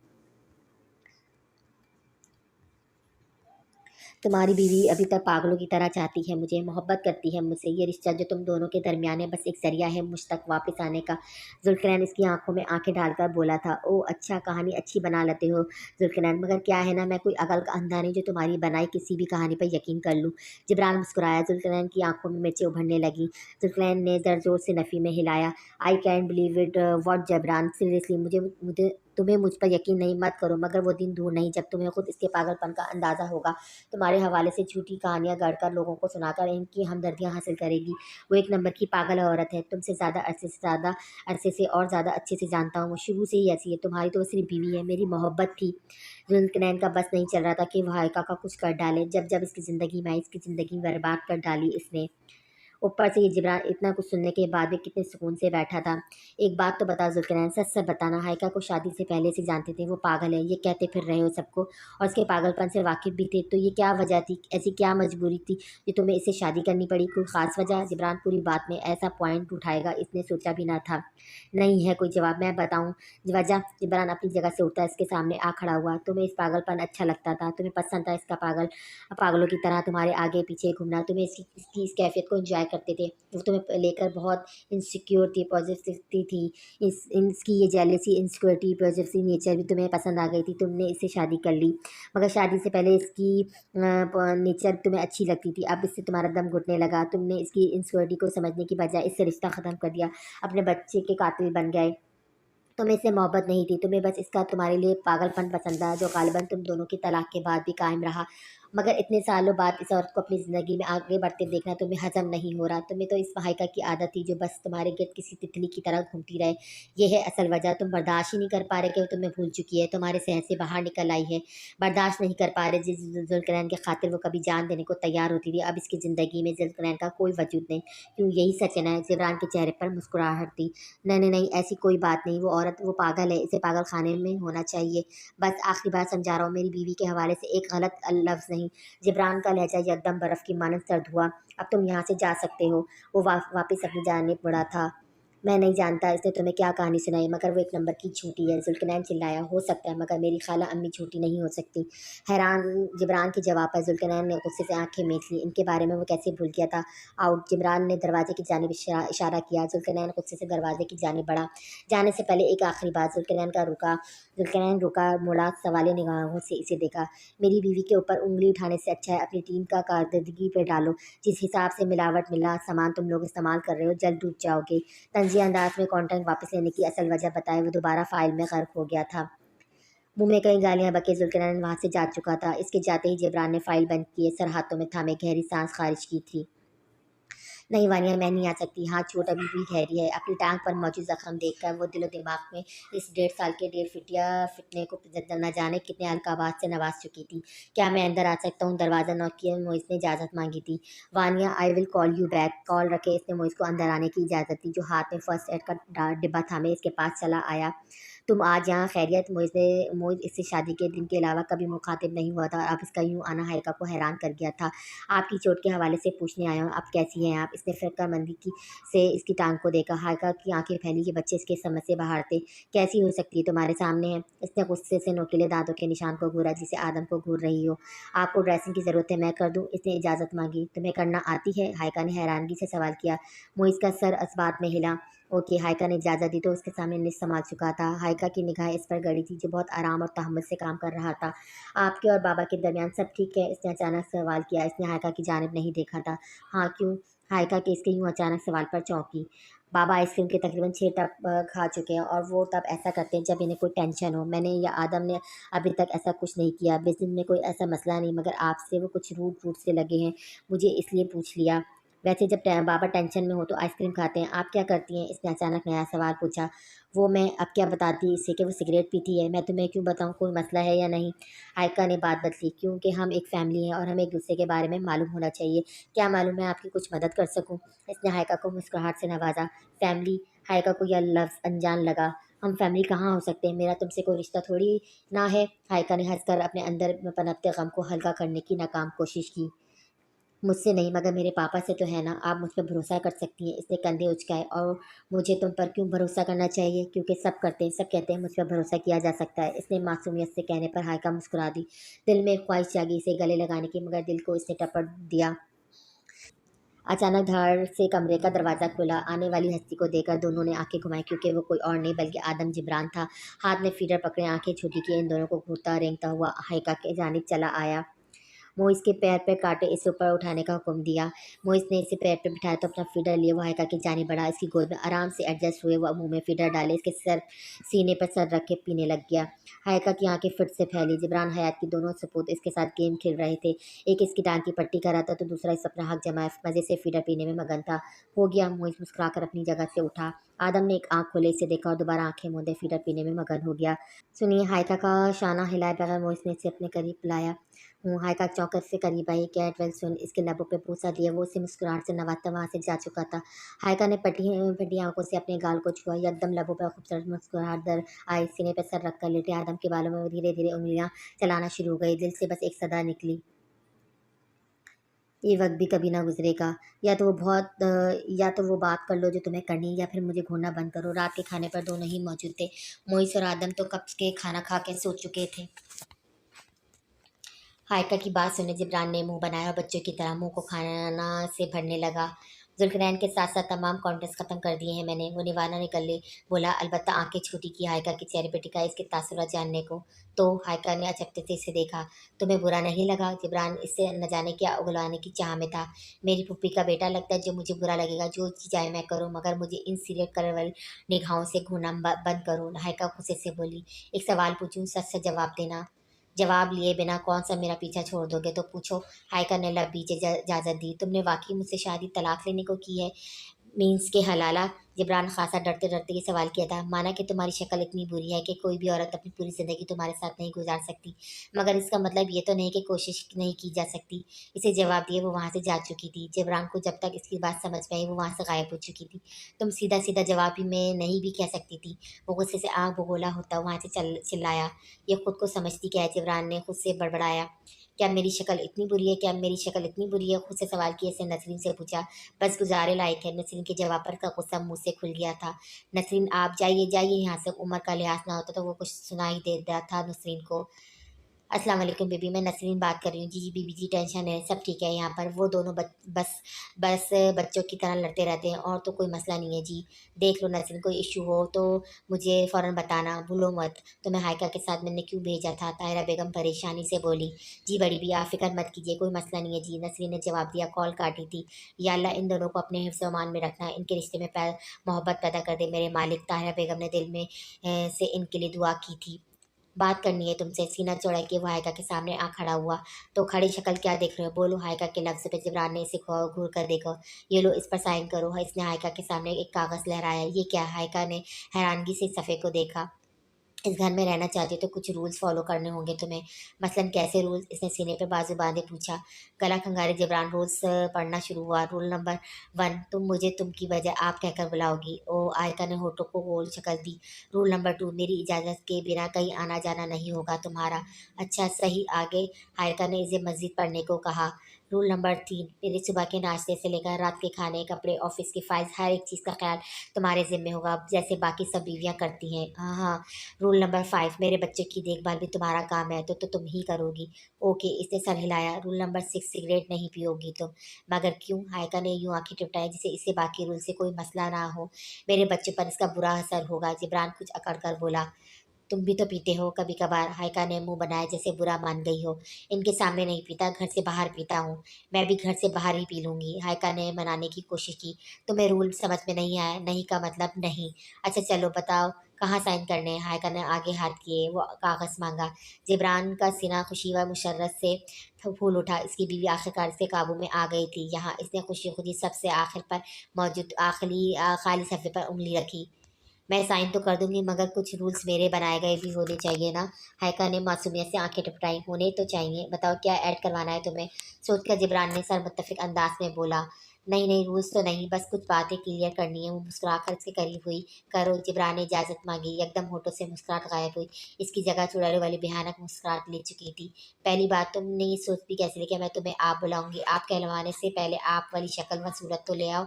तुम्हारी बीवी अभी तक पागलों की तरह चाहती है मुझे, मोहब्बत करती है मुझसे। ये रिश्ता जो तुम दोनों के दरमियान है बस एक ज़रिया है मुझ तक वापस आने का। जुल्कनैन इसकी आंखों में आंखें डालकर बोला था। ओह अच्छा, कहानी अच्छी बना लेते हो जुल्कनैन, मगर क्या है ना, मैं कोई अकल का अंधा नहीं जो तुम्हारी बनाई किसी भी कहानी पर यकीन कर लूँ। जिब्रान मुस्कुराया। जुल्कनैन की आंखों में मिर्चें उभरने लगी। जुल्कनैन ने ज़र ज़ोर से नफ़ी में हिलाया। I can believe it. What Jibran, seriously मुझे मुझे तुम्हें मुझ पर यकीन नहीं, मत करो, मगर वो दिन दूर नहीं जब तुम्हें खुद इसके पागलपन का अंदाज़ा होगा। तुम्हारे हवाले से झूठी कहानियाँ गढ़कर लोगों को सुनाकर इनकी हमदर्दियाँ हासिल करेगी। वो एक नंबर की पागल औरत है, तुमसे ज़्यादा अरसे से और ज़्यादा अच्छे से जानता हूँ। वो शुरू से ही ऐसी है। तुम्हारी तो वो सिर्फ बीवी है, मेरी मोहब्बत थी। जुल्फ़िकारनैन का बस नहीं चल रहा था कि वो हाइका का कुछ कर डाले। जब जब इसकी ज़िंदगी में आई, इसकी ज़िंदगी बर्बाद कर डाली इसने। ऊपर से ये जिब्रान इतना कुछ सुनने के बाद भी कितने सुकून से बैठा था। एक बात तो बता जुल्फ़िकारनैन, सच सच बताना, हाइका को शादी से पहले से जानते थे? वो पागल है, ये कहते फिर रहे हो सबको, और उसके पागलपन से वाकिफ़ भी थे। तो ये क्या वजह थी, ऐसी क्या मजबूरी थी जो तुम्हें इससे शादी करनी पड़ी? कोई ख़ास वजह? जिब्रान पूरी बात में ऐसा पॉइंट उठाएगा इसने सोचा भी ना था। नहीं है कोई जवाब, मैं बताऊँ वजह? जिब्रान अपनी जगह से उठा, इसके सामने आ खड़ा हुआ। तुम्हें इस पागलपन अच्छा लगता था, तुम्हें पसंद था इसका पागलों की तरह तुम्हारे आगे पीछे घूमना। तुम्हें इसकी इस कैफियत को एंजॉय करते थे। वो तुम्हें लेकर बहुत इनसिक्योर थी, पॉजिटिविटी थी। इसकी ये जेलसी, इनसिक्योरिटी, पॉजिटिव नेचर भी तुम्हें पसंद आ गई थी। तुमने इससे शादी कर ली, मगर शादी से पहले इसकी नेचर तुम्हें अच्छी लगती थी। अब इससे तुम्हारा दम घुटने लगा। तुमने इसकी इनसिक्योरिटी को समझने की बजाय इससे रिश्ता ख़त्म कर दिया, अपने बच्चे के कातिल बन गए। तुम्हें इससे मोहब्बत नहीं थी, तुम्हें बस इसका तुम्हारे लिए पागलपन पसंद था, जो ग़ालिबन तुम दोनों की तलाक के बाद भी कायम रहा। मगर इतने सालों बाद इस औरत को अपनी ज़िंदगी में आगे बढ़ते देखना तुम्हें हज़म नहीं हो रहा। तुम्हें तो इस हाइका की आदत थी जो बस तुम्हारे गिर्द किसी तितली की तरह घूमती रहे। ये है असल वजह। तुम बर्दाश्त ही नहीं कर पा रहे कि वो तुम्हें भूल चुकी है, तुम्हारे सहन से बाहर निकल आई है। बर्दाश्त नहीं कर पा रहे जिस जुल्फ़िकारनैन के खातिर वो कभी जान देने को तैयार होती थी, अब इसकी ज़िंदगी में जुल्फ़िकारनैन का कोई वजूद नहीं। क्यों, यही सच है ना? जिब्रान के चेहरे पर मुस्कुराहट थी। नहीं, नहीं, नहीं, ऐसी कोई बात नहीं। वो औरत, वो पागल है, इसे पागल खाने में होना चाहिए। बस आखिरी बार समझा रहा हूँ, मेरी बीवी के हवाले से एक गलत लफ्ज़ नहीं। जिब्रान का लहजा यकदम बर्फ़ की मानद सर्द हुआ। अब तुम यहाँ से जा सकते हो। वो वापस अपनी जानिब मुड़ा था। मैं नहीं जानता इसने तुम्हें क्या कहानी सुनाई, मगर वो एक नंबर की झूठी है। जुल्फ़िकारनैन चिल्लाया। हो सकता है, मगर मेरी खाला अम्मी झूठी नहीं हो सकती। हैरान जिब्रान के जवाब पर जुल्फ़िकारनैन ने गुस्से से आंखें मीच लीं। इनके बारे में वो कैसे भूल गया था? आउट! जिब्रान ने दरवाजे की जानिब इशारा किया। जुल्फ़िकारनैन गुस्से से दरवाजे की जानिब बढ़ा। जाने से पहले एक आखिरी बात। जुल्फ़िकारनैन रुका, मुड़ा, सवालिया निगाहों से इसे देखा। मेरी बीवी के ऊपर उंगली उठाने से अच्छा है अपनी टीम का कारकर्दगी पे डालो। जिस हिसाब से मिलावट मिला सामान तुम लोग इस्तेमाल कर रहे हो, जल्द डूब जाओगे। तंज़िया अंदाज में कॉन्ट्रैक्ट वापस लेने की असल वजह बताए। वो दोबारा फ़ाइल में गर्क हो गया था। मुँह में कई गालियाँ बके जुल्फ़िकारनैन वहाँ से जा चुका था। इसके जाते ही जिब्रान ने फ़ाइल बंद किए, सर हाथों में थामे गहरी सांस खारिज की थी। नहीं वानिया, मैं नहीं आ सकती। हाथ चोट अभी भी गहरी है। अपनी टाँग पर मौजूद ज़ख्म देखकर वो दिलो दिमाग में इस 1.5 साल के 1.5 फितने को न जाने कितने अलकाबात से नवाज चुकी थी। क्या मैं अंदर आ सकता हूँ? दरवाज़ा नॉक किया। मोइज़ ने इजाज़त मांगी थी। Vaniya, I will call you back. Call रखे इसने मोइज़ को अंदर आने की इजाज़त दी, जो हाथ में फर्स्ट एड का डिब्बा थामे इसके पास चला आया। तुम आज यहाँ खैरियत? मोइज़ इससे शादी के दिन के अलावा कभी मुखातिब नहीं हुआ था, और अब इसका यूँ आना हाइका को हैरान कर गया था। आपकी चोट के हवाले से पूछने आया हूँ, अब कैसी हैं आप? इसने फ़िक्रमंदी से इसकी टांग को देखा। हाइका की आंखें फैली कि बच्चे इसके समझ से बाहर थे। कैसी हो सकती है, तुम्हारे सामने है। इसने गुस्से से नोकीले दांतों के निशान को घूरा, जिसे आदम को घूर रही हो। आपको ड्रेसिंग की ज़रूरत है, मैं कर दूँ? इसने इजाज़त मांगी। तुम्हें करना आती है? हाइका ने हैरानगी से सवाल किया। मोइज़ का सर इस बात में हिला। ओके, हाइका ने इजाज़त दी तो उसके सामने निस्स संभाल चुका था। हाइका की निगाहें इस पर गड़ी थी, जो बहुत आराम और तहम्मुल से काम कर रहा था। आपके और बाबा के दरमियान सब ठीक है? इसने अचानक सवाल किया। इसने हाइका की जानिब नहीं देखा था। हाँ, क्यों? हाइका के इसके यूँ अचानक सवाल पर चौंकी। बाबा आइसक्रीम के तकरीबन 6 टप खा चुके हैं, और वो तब ऐसा करते हैं जब इन्हें कोई टेंशन हो। मैंने या आदम ने अभी तक ऐसा कुछ नहीं किया। बिज़नेस में कोई ऐसा मसला नहीं, मगर आपसे वो कुछ रूठ से लगे हैं, मुझे इसलिए पूछ लिया। वैसे जब बाबा टेंशन में हो तो आइसक्रीम खाते हैं, आप क्या करती हैं? इसने अचानक नया सवाल पूछा। वो मैं अब क्या बताती इसे कि वो सिगरेट पीती है? मैं तुम्हें क्यों बताऊँ, कोई मसला है या नहीं? हाइका ने बात बदली। क्योंकि हम एक फ़ैमिली हैं और हमें एक दूसरे के बारे में मालूम होना चाहिए। क्या मालूम मैं आपकी कुछ मदद कर सकूँ? इसने हाइका को मुस्कुराहट से नवाजा। फैमिली? हाइका को यह लफ्ज़ अनजान लगा। हम फैमिली कहाँ हो सकते हैं? मेरा तुमसे कोई रिश्ता थोड़ी ना है। हाइका ने हंसकर अपने अंदर में पनपते गम को हल्का करने की नाकाम कोशिश की। मुझसे नहीं, मगर मेरे पापा से तो है ना, आप मुझ पर भरोसा कर सकती हैं। इसने कंधे उचकाए। और मुझे तुम पर क्यों भरोसा करना चाहिए? क्योंकि सब करते हैं, सब कहते हैं मुझ पर भरोसा किया जा सकता है। इसने मासूमियत से कहने पर हाइका मुस्कुरा दी। दिल में एक ख्वाहिश जागी इसे गले लगाने की, मगर दिल को इसने टपट दिया। अचानक धड़ से कमरे का दरवाज़ा खुला। आने वाली हस्ती को देखकर दोनों ने आंखें घुमाई, क्योंकि वो कोई और नहीं बल्कि आदम जिब्रान था। हाथ में फीडर पकड़े आंखें छोटी किए इन दोनों को घूरता रेंगता हुआ हाइका के जानिब चला आया। मोइस के पैर पे काटे इसे ऊपर उठाने का हुक्म दिया। मोइस ने इसे पैर पे बिठाया तो अपना फीडर लिए वो हाइका की जानिब बढ़ा। इसकी गोद में आराम से एडजस्ट हुए वो मुंह में फीडर डाले इसके सर सीने पर सर रख के पीने लग गया। हाइका की आंखें फिर से फैली। जिब्रान हयात की दोनों सपूत इसके साथ गेम खेल रहे थे। एक इसकी टांग की पट्टी कर रहा था तो दूसरा इस अपना हक जमाए मजे से फीडर पीने में मगन था। हो गया, मोइस मुस्कुराकर अपनी जगह से उठा। आदम ने एक आंख खोले इसे देखा और दोबारा आंखें मूंदे फीडर पीने में मगन हो गया। सुनिए, हाइका का शाना हिलाए बगैर मोइस ने इसे अपने करीब बुलाया। हाइका चौंकर से करीब आई। कैटवेल सुन इसके लबों पे पूसा दिया। वो उसे मुस्कुराहट से नवाजता वहां से जा चुका था। हाइका ने पटी फटी आंखों से अपने गाल को छुआ। यकदम लबों पर खूबसूरत मुस्कुराहट दर आई। सीने पर सर रखकर लेटे आदम के बालों में वो धीरे धीरे उंगलियां चलाना शुरू हो गई। दिल से बस एक सदा निकली, ये वक्त भी कभी ना गुजरेगा। या तो वो बात कर लो जो तुम्हें करनी, या फिर मुझे घूरना बंद करो। रात के खाने पर दोनों ही मौजूद थे। मोइस और आदम तो कब के खाना खा के सो चुके थे। हाइका की बात सुने जिब्रान ने मुंह बनाया और बच्चों की तरह मुंह को खाना से भरने लगा। जुल्फरैन के साथ साथ तमाम कॉन्टेस्ट खत्म कर दिए हैं मैंने, वो निवाना निकल ले बोला। अलबत्ता आंखें छूटी की हाइका के चेहरे पर टिका इसके तासुरात जानने को। तो हाइका ने अचकते से इसे देखा। तुम्हें बुरा नहीं लगा? जिब्रान इससे न जाने क्या उगलाने की चाह में था। मेरी फुप्पी का बेटा लगता है, जो मुझे बुरा लगेगा जो चाहे मैं करूँ, मगर मुझे इन सीरियट कलर वाली निगाहों से घूरना बंद करो। हाइका गुस्से से बोली। एक सवाल पूछूं, सच से जवाब देना। जवाब लिए बिना कौन सा मेरा पीछा छोड़ दोगे? तो पूछो। हाइका ने लब बीचे इजाजत दी। तुमने वाकई मुझसे शादी तलाक लेने को की है? मीन्स के हलाला। जिब्रान खासा डरते डरते ये सवाल किया था। माना कि तुम्हारी शक्ल इतनी बुरी है कि कोई भी औरत अपनी पूरी जिंदगी तुम्हारे साथ नहीं गुजार सकती, मगर इसका मतलब ये तो नहीं कि कोशिश नहीं की जा सकती। इसे जवाब दिए वो वहां से जा चुकी थी। जिब्रान को जब तक इसकी बात समझ में आई वो वहां से गायब हो चुकी थी। तुम सीधा सीधा जवाब भी मैं नहीं भी कह सकती थी। वो गुस्से से आग बगोला होता वहां से चिल्लाया। ये खुद को समझती क्या है? जिब्रान ने खुद से बड़बड़ाया। क्या मेरी शक्ल इतनी बुरी है? क्या मेरी शक्ल इतनी बुरी है? खुद से सवाल किए से नसरीन से पूछा। बस गुजारे लायक है। नसरीन के जवाब पर का गुस्सा मुंह से खुल गया था। नसरीन, आप जाइए जाइए यहाँ से। उम्र का लिहाज ना होता तो वो कुछ सुनाई दे रहा था नसरीन को। अस्सलाम वालेकुम बीबी, मैं नसरीन बात कर रही हूँ। जी जी बीबी जी, टेंशन है, सब ठीक है यहाँ पर। वो दोनों बस बस बच्चों की तरह लड़ते रहते हैं, और तो कोई मसला नहीं है जी। देख लो नसरीन, कोई इशू हो तो मुझे फ़ौरन बताना, भूलो मत। तुम्हें हाइका के साथ मैंने क्यों भेजा था? ताहिरा बेगम परेशानी से बोली। जी बड़ी भी, आप फिक्र मत कीजिए, कोई मसला नहीं है जी, नसरीन ने जवाब दिया। कॉल काटी थी। या अल्लाह इन दोनों को अपने हिफ्ज़ मान में रखना, इनके रिश्ते में मोहब्बत पैदा कर दे मेरे मालिक। ताहिरा बेगम ने दिल में से इनके लिए दुआ की थी। बात करनी है तुमसे। सीना चौड़ा के वो हाइका के सामने आ खड़ा हुआ। तो खड़ी शक्ल क्या देख रहे हो? बोलो। हाइका के लफ्ज़ पे जिब्रान ने इसे घूर कर देखा। ये लो, इस पर साइन करो। इसने हाइका के सामने एक कागज़ लहराया। ये क्या? हाइका ने हैरानगी से इस सफ़े को देखा। इस घर में रहना चाहते हो तो कुछ रूल्स फॉलो करने होंगे तुम्हें। मसलन कैसे रूल्स? इसने सीने पे बाजू बांधे पूछा। गला खंगारे जिब्रान रूल्स पढ़ना शुरू हुआ। रूल नंबर 1, तुम मुझे तुम की बजाय आप कहकर बुलाओगी। ओ, आयका ने होठों को गोल शक्ल दी। रूल नंबर 2, मेरी इजाज़त के बिना कहीं आना जाना नहीं होगा तुम्हारा। अच्छा सही, आगे? हायका ने इसे मज़ीद पढ़ने को कहा। रूल नंबर 3, मेरे सुबह के नाश्ते से लेकर रात के खाने, कपड़े, ऑफिस की फाइल्स, हर एक चीज़ का ख्याल तुम्हारे ज़िम्मे होगा, जैसे बाकी सब बीवियाँ करती हैं। हाँ हाँ। रूल नंबर 5, मेरे बच्चों की देखभाल भी तुम्हारा काम है, तो तुम ही करोगी। ओके, इसने सर हिलाया। रूल नंबर 6, सिगरेट नहीं पियोगी तुम। मगर क्यों? हायका ने यूं आंखें टिपटाई जिसे इससे बाकी रूल से कोई मसला ना हो। मेरे बच्चों पर इसका बुरा असर होगा। जिब्रान कुछ अकड़ कर बोला। तुम भी तो पीते हो कभी कभार। हायका ने मुंह बनाया जैसे बुरा मान गई हो। इनके सामने नहीं पीता, घर से बाहर पीता हूँ। मैं भी घर से बाहर ही पी लूंगी। हायका ने मनाने की कोशिश की। तुम्हें रूल समझ में नहीं आया? नहीं का मतलब नहीं। अच्छा चलो बताओ, कहाँ साइन करने हैं? हायका ने आगे हाथ किए वो कागज़ मांगा। जिब्रान का सीना खुशी व मुशर्रत से फूल उठा। इसकी बीवी आखिरकार इसके काबू में आ गई थी। यहाँ इसने खुशी खुदी सबसे आखिर पर मौजूद आखिरी खाली सफ़े पर उंगली रखी। मैं साइन तो कर दूंगी, मगर कुछ रूल्स मेरे बनाए गए भी होने चाहिए ना। हायका ने मासूमियत से आंखें टिपटाई। होने तो चाहिए, बताओ क्या ऐड करवाना है तुम्हें? सोचकर जिब्रान ने सर मुत्तफिक अंदाज में बोला। नहीं नहीं, रूल्स तो नहीं, बस कुछ बातें क्लियर करनी है। वो मुस्कुराकर इसके करीब हुई। करो। जिब्रान ने इजाज़त मांगी। एकदम होठों से मुस्कुराहट गायब हुई। इसकी जगह चुड़ैलों वाली भयानक मुस्कुराहट ले चुकी थी। पहली बात, तुमने ये सोच भी कैसे ली कि मैं तुम्हें आप बुलाऊंगी? आप कहलवाने से पहले आप वाली शक्ल व सूरत तो ले आओ।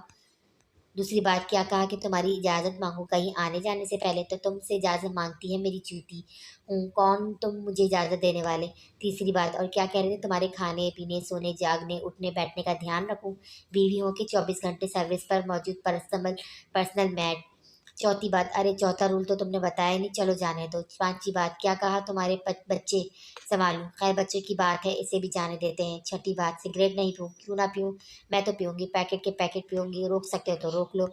दूसरी बात, क्या कहा कि तुम्हारी इजाज़त मांगू कहीं आने जाने से पहले? तो तुमसे इजाज़त मांगती है मेरी चूती हूँ, कौन तुम मुझे इजाज़त देने वाले? तीसरी बात, और क्या कह रहे थे? तुम्हारे खाने पीने, सोने, जागने, उठने बैठने का ध्यान रखूं? बीवी हो के 24 घंटे सर्विस पर मौजूद पर्सनल पर्सनल मैड। चौथी बात, अरे चौथा रूल तो तुमने बताया नहीं, चलो जाने दो। पांचवी बात, क्या कहा तुम्हारे बच्चे संभालूं, खैर बच्चे की बात है, इसे भी जाने देते हैं। छठी बात, सिगरेट नहीं पीऊँ, क्यों ना पीऊँ, मैं तो पीऊँगी, पैकेट के पैकेट पीऊँगी, रोक सकते हो तो रोक लो।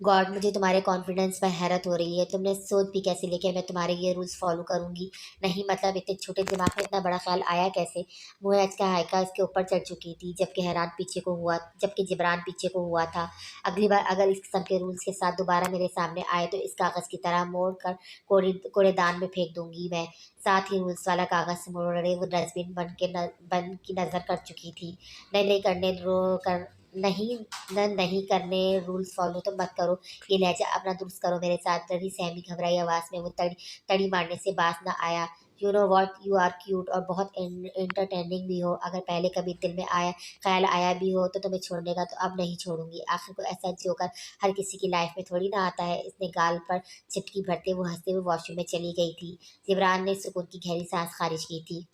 गॉड, मुझे तुम्हारे कॉन्फिडेंस पर हैरत हो रही है, तुमने सोच भी कैसे लेके मैं तुम्हारे ये रूल्स फॉलो करूंगी। नहीं मतलब इतने छोटे दिमाग में इतना बड़ा ख्याल आया कैसे। मुझे आज का हाइका इसके ऊपर चढ़ चुकी थी, जबकि जिब्रान पीछे को हुआ था। अगली बार अगर इस किस्म के रूल्स के साथ दोबारा मेरे सामने आए तो इस कागज़ की तरह मोड़ कर कूड़ेदान में फेंक दूंगी मैं। साथ ही रूल्स वाला कागज़ मोड़े वो डस्टबिन बन की नज़र कर चुकी थी। नहीं नहीं करने कर नहीं नहीं करने, रूल्स फॉलो तो मत करो, ये लहजा अपना दुरुस्त करो मेरे साथ। डरी सहमी घबराई आवाज़ में वो तड़ी तड़ी मारने से बाज न आया। You know what, you are cute और बहुत इंटरटेनिंग भी हो। अगर पहले कभी दिल में ख्याल आया भी हो तो तुम्हें छोड़ने का, तो अब नहीं छोड़ूंगी। आखिर को ऐसा जोकर हर किसी की लाइफ में थोड़ी ना आता है। इसने गाल पर चिटकी भरते वो हंसते हुए वॉशरूम में चली गई थी। जिब्रान ने सुकून की गहरी सांस खारिज की थी।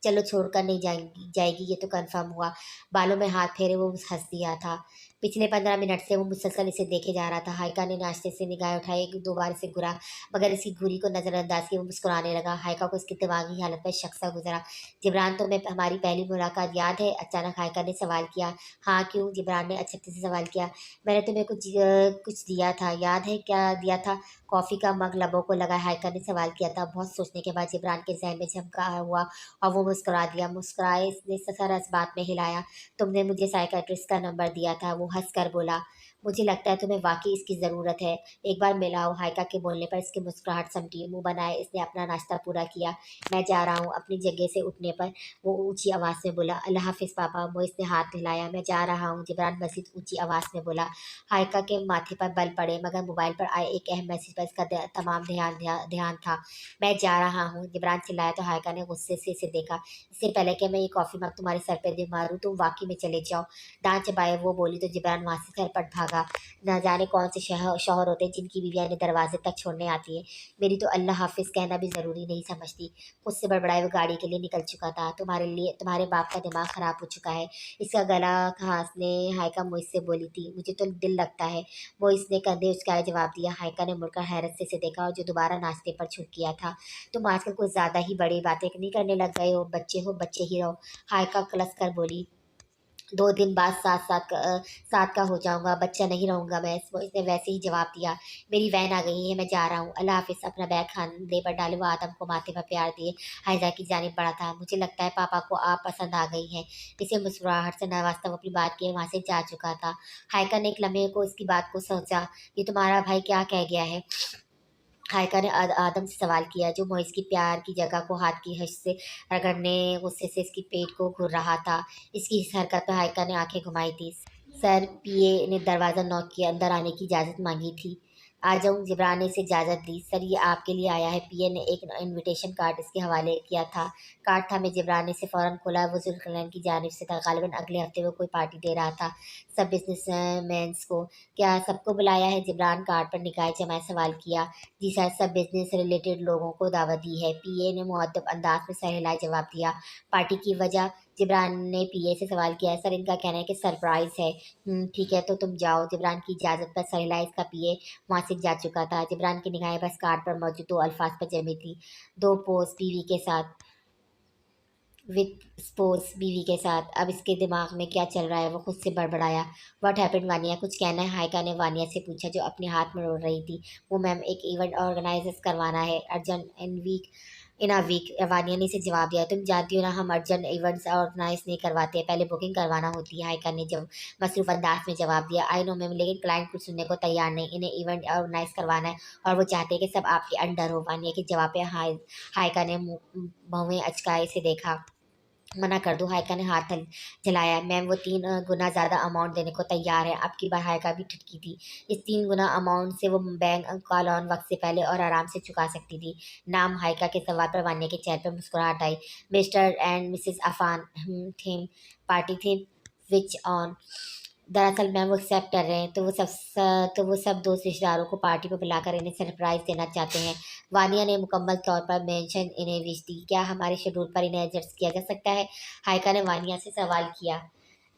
चलो छोड़कर नहीं जाएगी जाएगी, ये तो कंफर्म हुआ। बालों में हाथ फेरे वो हंस दिया था। पिछले 15 मिनट से वो मुसलसल इसे देखे जा रहा था। हाइका ने नाश्ते से निगाह उठाई, एक दो बार इसे घुरा, मगर इसकी घुरी को नजरअंदाज किए वो मुस्कुराने लगा। हाइका को इसकी दिमागी हालत पर शक सा गुजरा। जिब्रान, तो मैं हमारी पहली मुलाकात याद है? अचानक हाइका ने सवाल किया। हाँ क्यों, जिब्रान ने अचकते से सवाल किया। मैंने तुम्हें कुछ दिया था, याद है? क्या दिया था? कॉफ़ी का मग लबों को लगा हाइका ने सवाल किया था। बहुत सोचने के बाद जिब्रान के जहन में झमका हुआ और वो मुस्कुरा दिया। मुस्कुराए इसने सर इस बात में हिलाया। तुमने मुझे साइकेट्रिस्ट का नंबर दिया था, वो हंस कर बोला। मुझे लगता है तुम्हें वाकई इसकी ज़रूरत है, एक बार मिलाओ। हाइका के बोलने पर इसकी मुस्कुराहट समटी, मुंह बनाए इसने अपना नाश्ता पूरा किया। मैं जा रहा हूँ। अपनी जगह से उठने पर वो ऊंची आवाज़ में बोला। अल्लाह हाफिज़ पापा। मोइस ने हाथ हिलाया। मैं जा रहा हूँ, जिब्रान मजीद ऊंची आवाज़ में बोला। हाइका के माथे पर बल पड़े, मगर मोबाइल पर आए एक अहम मैसेज पर इसका तमाम ध्यान था। मैं जा रहा हूँ, जिब्रान चिल्लाया तो हाइका ने गुस्से से इसे देखा। इससे पहले कि मैं ये कॉफ़ी मग तुम्हारे सर पे दे मारूं, तुम वाकई में चले जाओ। दांत चबाए वो बोली तो जिब्रान वहाँ से सरपट भागा। न जाने कौन से शौहर होते हैं जिनकी बीवियां इन्हें दरवाजे तक छोड़ने आती है। मेरी तो अल्लाह हाफिज़ कहना भी ज़रूरी नहीं समझती। उससे बड़बड़ाए वो गाड़ी के लिए निकल चुका था। तुम्हारे बाप का दिमाग ख़राब हो चुका है, इसका गला खांसने हाइका मोइस से बोली थी। मुझे तो दिल लगता है, मोइस ने कंधे उचकाए जवाब दिया। हाइका ने मुड़कर हैरत से देखा और जो दोबारा नाश्ते पर छुट किया था। तुम आजकल कुछ ज़्यादा ही बड़ी बातें नहीं करने लग गए हो, बच्चे ही रहो। हाइका कलस कर बोली। 2 दिन बाद साथ का हो जाऊंगा, बच्चा नहीं रहूंगा मैं। इसने वैसे ही जवाब दिया। मेरी वैन आ गई है, मैं जा रहा हूँ, अल्लाह हाफिज़। अपना बैग खाने पर डाले वो आदम को माथे पर प्यार दिए हायजा की जानिब बढ़ा था। मुझे लगता है पापा को आप पसंद आ गई हैं। इसे मुस्कुराहट से नवाजता वो अपनी बात किए वहाँ से जा चुका था। हाइका ने एक लम्हे को इसकी बात को सोचा। ये तुम्हारा भाई क्या कह गया है? हाइका ने आदम से सवाल किया, जो मोइस की प्यार की जगह को हाथ की हंस से रगड़ने गुस्से से इसकी पेट को घूर रहा था। इसकी इस हरकत पर हाइका ने आंखें घुमाई थी। सर, पीए ने दरवाज़ा नॉक किया, अंदर आने की इजाज़त मांगी थी। आ जाऊँ, जिब्रान ने इसे इजाज़त दी। सर, ये आपके लिए आया है। पीए ने एक इनविटेशन कार्ड इसके हवाले किया था। कार्ड था में जिब्रान ने इसे फ़ौरन खोला। वो जुल्करनैन की जानिब से था। गालिबन अगले हफ्ते वो कोई पार्टी दे रहा था सब बिजनेसमैन्स को। क्या सबको बुलाया है? जिब्रान कार्ड पर निगाहें जमाए सवाल किया। जी सर, सब बिजनेस रिलेटेड लोगों को दावत दी है, पीए ने मुअद्दब अंदाज में सर हिलाए जवाब दिया। पार्टी की वजह? जिब्रान ने पीए से सवाल किया। सर, इनका कहना है कि सरप्राइज़ है। ठीक है तो तुम जाओ। जिब्रान की इजाज़त पर सर हिलाए इसका पीए वहाँ से जा चुका था। जिब्रान की निगाहें बस कार्ड पर मौजूद 2 अल्फाज पर जमी थी। 2 पोस्ट बीवी के साथ, विद स्पोर्ट्स बीवी के साथ। अब इसके दिमाग में क्या चल रहा है? वो खुद से बड़बड़ाया। व्हाट हैपेंड वानिया, कुछ कहना है? हाइका ने वानिया से पूछा जो अपने हाथ में रोड़ रही थी। वो मैम, एक इवेंट ऑर्गेनाइज करवाना है urgent in a week, Vania ने इसे जवाब दिया। तुम जानती हो ना, हम अर्जेंट इवेंट्स ऑर्गेनाइज नहीं करवाते, पहले बुकिंग करवाना होती है। हाइका ने जब मसरूफ़ अंदाज में जवाब दिया। आई नो मैम, लेकिन क्लाइंट कुछ सुनने को तैयार नहीं। इन्हें इवेंट ऑर्गेनाइज करवाना है और वो चाहते हैं कि सब आपके अंडर हो। वानिया के जवाब पे हाइका ने भवें अचकाए से देखा। मना कर दो, हाइका ने हाथ जलाया। मैम, वो 3 गुना ज़्यादा अमाउंट देने को तैयार है। आपकी बार हाइका भी ठिठकी थी। इस 3 गुना अमाउंट से वो बैंक कॉल ऑन वक्त से पहले और आराम से चुका सकती थी। नाम? हाइका के सवाल पर वान्या के चेहरे पर मुस्कुराहट आई। Mister and Missus Afan. Theme party theme which on? दरअसल मैम, वो एक्सेप्ट कर रहे हैं, तो वो सब दोस्त रिश्तेदारों को पार्टी पर बुलाकर इन्हें सरप्राइज़ देना चाहते हैं। वानिया ने मुकम्मल तौर पर मेंशन इन्हें विश दी। क्या हमारे शेड्यूल पर इन्हें एडजस्ट किया जा सकता है? हाइका ने वानिया से सवाल किया।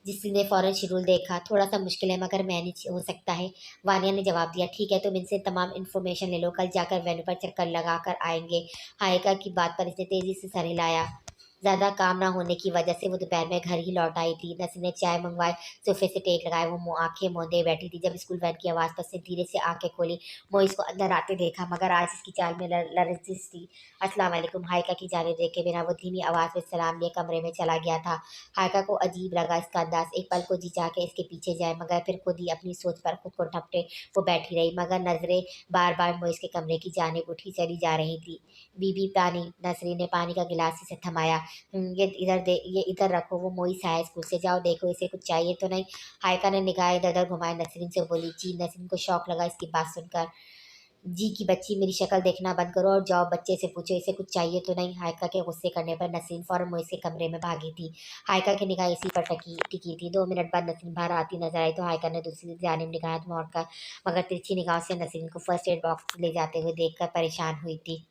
जिसने फ़ौरन शेड्यूल देखा। थोड़ा सा मुश्किल है मगर मैनेज हो सकता है। वानिया ने जवाब दिया, ठीक है तुम इनसे तमाम इन्फॉर्मेशन ले लो, कल जाकर वेन्यू पर चक्कर लगा कर आएंगे। हाइका की बात पर इसने तेजी से सर हिलाया। ज़्यादा काम ना होने की वजह से वो दोपहर में घर ही लौट आई थी। नसरीन ने चाय मंगवाई, सोफे से टेक लगाए, वो आंखें मूंदे बैठी थी। जब स्कूल वैन की आवाज़ पर से धीरे से आंखें खोली, मोइस को अंदर आते देखा, मगर आज इसकी चाल में लरजिश थी। अस्सलाम वालेकुम, हाइका की जानिब देखे बिना वो धीमी आवाज़ में सलाम लिए कमरे में चला गया था। हाइका को अजीब लगा इसका अंदाज। एक पल को जी चाह के इसके पीछे जाए, मगर फिर खुद ही अपनी सोच पर खुद को ठपटे वो बैठी रही, मगर नजरें बार बार मोइस के कमरे की जानिब उठी चली जा रही थी। बीबी पानी। नसरीन ने पानी का गिलास इसे थमाया। ये इधर रखो, वो मोइस आया स्कूल से, जाओ देखो इसे कुछ चाहिए तो नहीं। हाइका ने निगाहें इधर उधर घुमाए, नसरीन से बोली, जी। नसरीन को शौक लगा इसकी बात सुनकर। जी की बच्ची, मेरी शक्ल देखना बंद करो और जाओ बच्चे से पूछो इसे कुछ चाहिए तो नहीं। हाइका के गुस्से करने पर नसरीन फौरन मोइस के कमरे में भागी थी। हाइका की निगाह इसी पर टिकी थी। 2 मिनट बाद नसरीन बाहर आती नजर आई तो हाइका ने दूसरी जानिब निगाह मोड़कर, मगर तिरछी निगाह से नसरीन को फर्स्ट एड बॉक्स ले जाते हुए देखकर परेशान हुई थी।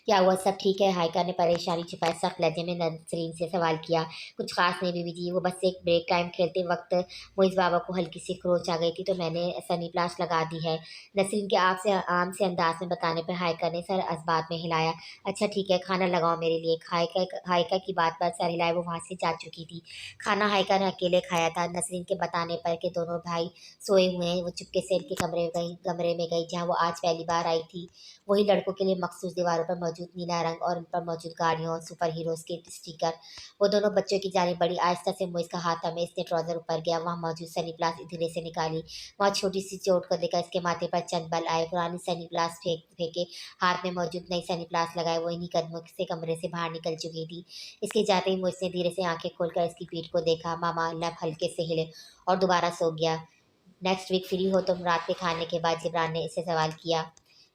क्या हुआ, सब ठीक है? हाइका ने परेशानी छुपाए सख्त लहजे में नसरीन से सवाल किया। कुछ खास नहीं बीबी जी, वो बस एक ब्रेक टाइम खेलते वक्त मोइस बाबा को हल्की सी खरोच आ गई थी तो मैंने सनी प्लास लगा दी है। नसरीन के आप से आम से अंदाज में बताने पर हाइका ने सर असबात में हिलाया। अच्छा ठीक है, खाना लगाओ मेरे लिए। हाइका की बात पर सर हिलाए वो वहाँ से जा चुकी थी। खाना हाइका ने अकेले खाया था। नसरीन के बताने पर के दोनों भाई सोए हुए हैं, वो चुपके से इनके कमरे में गई जहाँ वो आज पहली बार आई थी। वही लड़कों के लिए मखसूस दीवारों पर मौजूद नीला रंग और उन पर मौजूद गाड़ियों और सुपर हीरोज के स्टिकर। वो दोनों बच्चों की जानिब बड़ी आहिस्ता से मोइस का हाथ थमे, इसने ट्राउजर ऊपर गया, वहाँ मौजूद सनी ग्लास धीरे से निकाली। वहाँ छोटी सी चोट को देखा इसके माथे पर चंद बल आए। पुरानी सनी ग्लास फेंके, हाथ में मौजूद नई सनी ग्लास लगाए, वो इन्हीं कदमों से कमरे से बाहर निकल चुकी थी। इसके जाते ही मोइस ने धीरे से आंखें खोलकर इसकी पीठ को देखा। मामा लब हल्के से हिले और दोबारा सो गया। नेक्स्ट वीक फ्री हो तुम? रात के खाने के बाद जिब्रान ने इससे सवाल किया।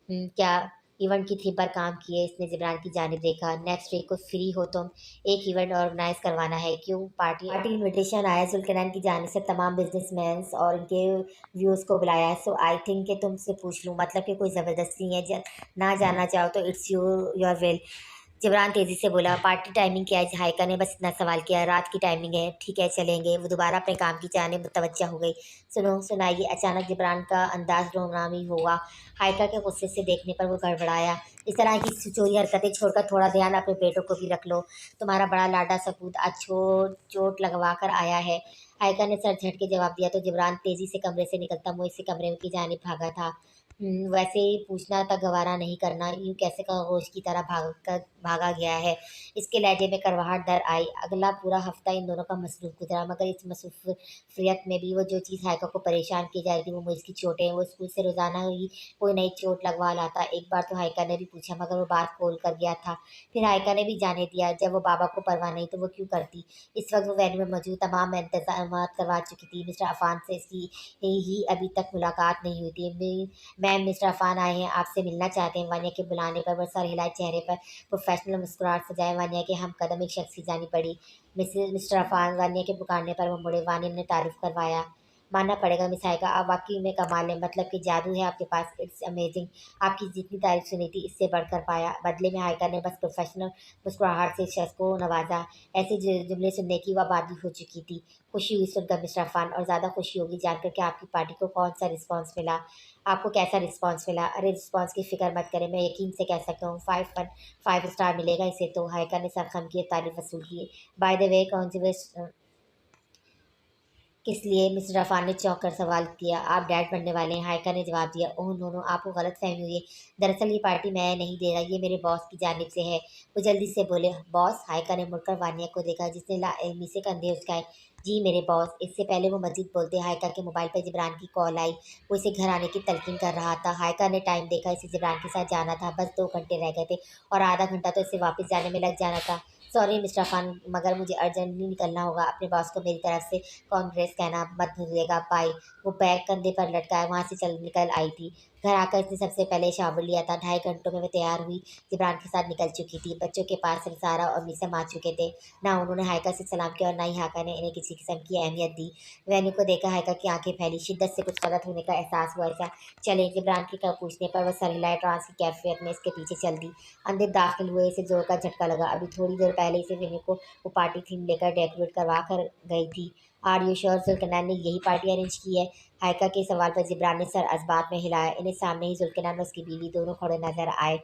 क्या इवेंट की थीम पर काम किए? इसने जिब्रान की जानिब देखा। नेक्स्ट वीक को फ्री हो तुम? एक इवेंट ऑर्गेनाइज करवाना है। क्यों? पार्टी इनविटेशन आया जुल्करनैन की जानिब से, तमाम बिजनेसमैन और इनके व्यूअर्स को बुलाया है। सो आई थिंक कि तुमसे पूछ लूँ, मतलब कि कोई ज़बरदस्ती है, ना जाना चाहो तो इट्स योर विल। जिब्रान तेजी से बोला, पार्टी टाइमिंग क्या है? हाइका ने बस इतना सवाल किया। रात की टाइमिंग है। ठीक है चलेंगे। वो दोबारा अपने काम की जानिब मुतवज्जा हो गई। सुनो सुनाइए। अचानक जिब्रान का अंदाज रोमानी हुआ। हाइका के गुस्से से देखने पर वो गड़बड़ाया। इस तरह की चोरी हरकतें छोड़कर थोड़ा ध्यान अपने बेटों को भी रख लो। तुम्हारा बड़ा लाडा सपूत आज चोट लगवा कर आया है। हाइका ने सर झटके के जवाब दिया तो जिब्रान तेजी से कमरे से निकलता मुँह से कमरे की जानिब भागा था। वैसे ही पूछना तक गवारा नहीं करना, यूँ कैसे खरगोश की तरह भागा गया है। इसके लहजे में करवाहट दर आई। अगला पूरा हफ्ता इन दोनों का मसरूफ गुजरा, मगर इस मसरूफियत में भी वो जो चीज़ हाइका को परेशान की जा रही थी वो मुझ की चोटें। वो स्कूल से रोज़ाना ही कोई नई चोट लगवा लाता। एक बार तो हाइका ने भी पूछा, मगर वो बात खोल कर गया था। फिर हाइका ने भी जाने दिया, जब वो बाबा को परवाह नहीं तो वो क्यों करती। इस वक्त वो वेन्यू में मौजूद तमाम इंतजाम करवा चुकी थी। मिस्टर अफान से इसकी ही अभी तक मुलाकात नहीं हुई थी। मैम, मिस्टर अफान आए हैं, आपसे मिलना चाहते हैं। वानिया के बुलाने पर वह सर हिलाए, चेहरे पर प्रोफेशनल मुस्कुराहट सजाए। वानिया के हम कदम एक शख्स की जानी पड़ी। मिस्टर अफान। वानिया के पुकारने पर वो मुड़े। वानिया ने तारुफ करवाया। मानना पड़ेगा मिस हाइका, आप वाकई में कमाल है, मतलब कि जादू है आपके पास, इट्स अमेजिंग। आपकी जितनी तारीफ सुनी थी इससे बढ़कर पाया। बदले में हाइका ने बस प्रोफेशनल मुस्कुराहट से इस शख्स को नवाजा। ऐसे जुमले सुनने की वह आदी हो चुकी थी। खुशी हुई सुनकर मिस्टर अफान, और ज़्यादा खुशी होगी जानकर कि आपकी पार्टी को कौन सा रिस्पॉन्स मिला। आपको कैसा रिस्पॉन्स मिला? अरे रिस्पॉन्स की फ़िक्र मत करें, मैं यकीन से कह सकता हूँ 5 स्टार मिलेगा इसे तो। हाइका ने सर खम किए, तारीफ वसूल किए। बाय द वे कौन सी किस लिए? मिस्टर अफान ने चौंक कर सवाल किया। आप डैड बनने वाले हैं? हाइका ने जवाब दिया। ओह नो नो, आपको गलत फहमी हुई है। दरअसल ये पार्टी मैं नहीं दे रहा, ये मेरे बॉस की जानिब से है। वो जल्दी से बोले। बॉस? हाइका ने मुड़कर वानिया को देखा जिसने लाइल्मी से कंधे उचकाए। जी मेरे बॉस। इससे पहले वो मजीद बोलते हाइका के मोबाइल पर जिब्रान की कॉल आई। वो इसे घर आने की तलकीन कर रहा था। हाइका ने टाइम देखा, इसे जिब्रान के साथ जाना था। बस 2 घंटे रह गए थे और आधा घंटा तो इसे वापस जाने में लग जाना था। सॉरी मिस्टर अफान, मगर मुझे अर्जेंटली निकलना होगा। अपने बॉस को मेरी तरफ से कांग्रेस कहना मत भूलिएगा। बाय। वो बैग कंधे पर लटकाए वहाँ से चल निकल आई थी। घर आकर इसने सबसे पहले शावर लिया था। 2.5 घंटों में वो तैयार हुई, जिब्रान के साथ निकल चुकी थी। बच्चों के पास सारा और मीसम आ चुके थे। ना उन्होंने हाइका से सलाम किया और ना ही हाइका ने इन्हें किसी किस्म की अहमियत दी। वेन्यू को देखा हाइका की आंखें फैली, शिद्दत से कुछ गलत होने का एहसास हुआ। ऐसा चले, जिब्रान के का पूछने पर वह सर हिलाए, ट्रांस की कैफियत में इसके पीछे चल दी। अंदर दाखिल हुए, इसे जोर का झटका लगा। अभी थोड़ी देर पहले इसे वेन्यू को वो पार्टी थीम लेकर डेकोरेट करवा कर गई थी। आर यू श्योर जुल्कनैन ने यही पार्टी अरेंज की है? हाइका के सवाल पर जिब्रान ने सर असबात में हिलाया। इन्हें सामने ही जुल्कनैन और उसकी बीवी दोनों खड़े नजर आए।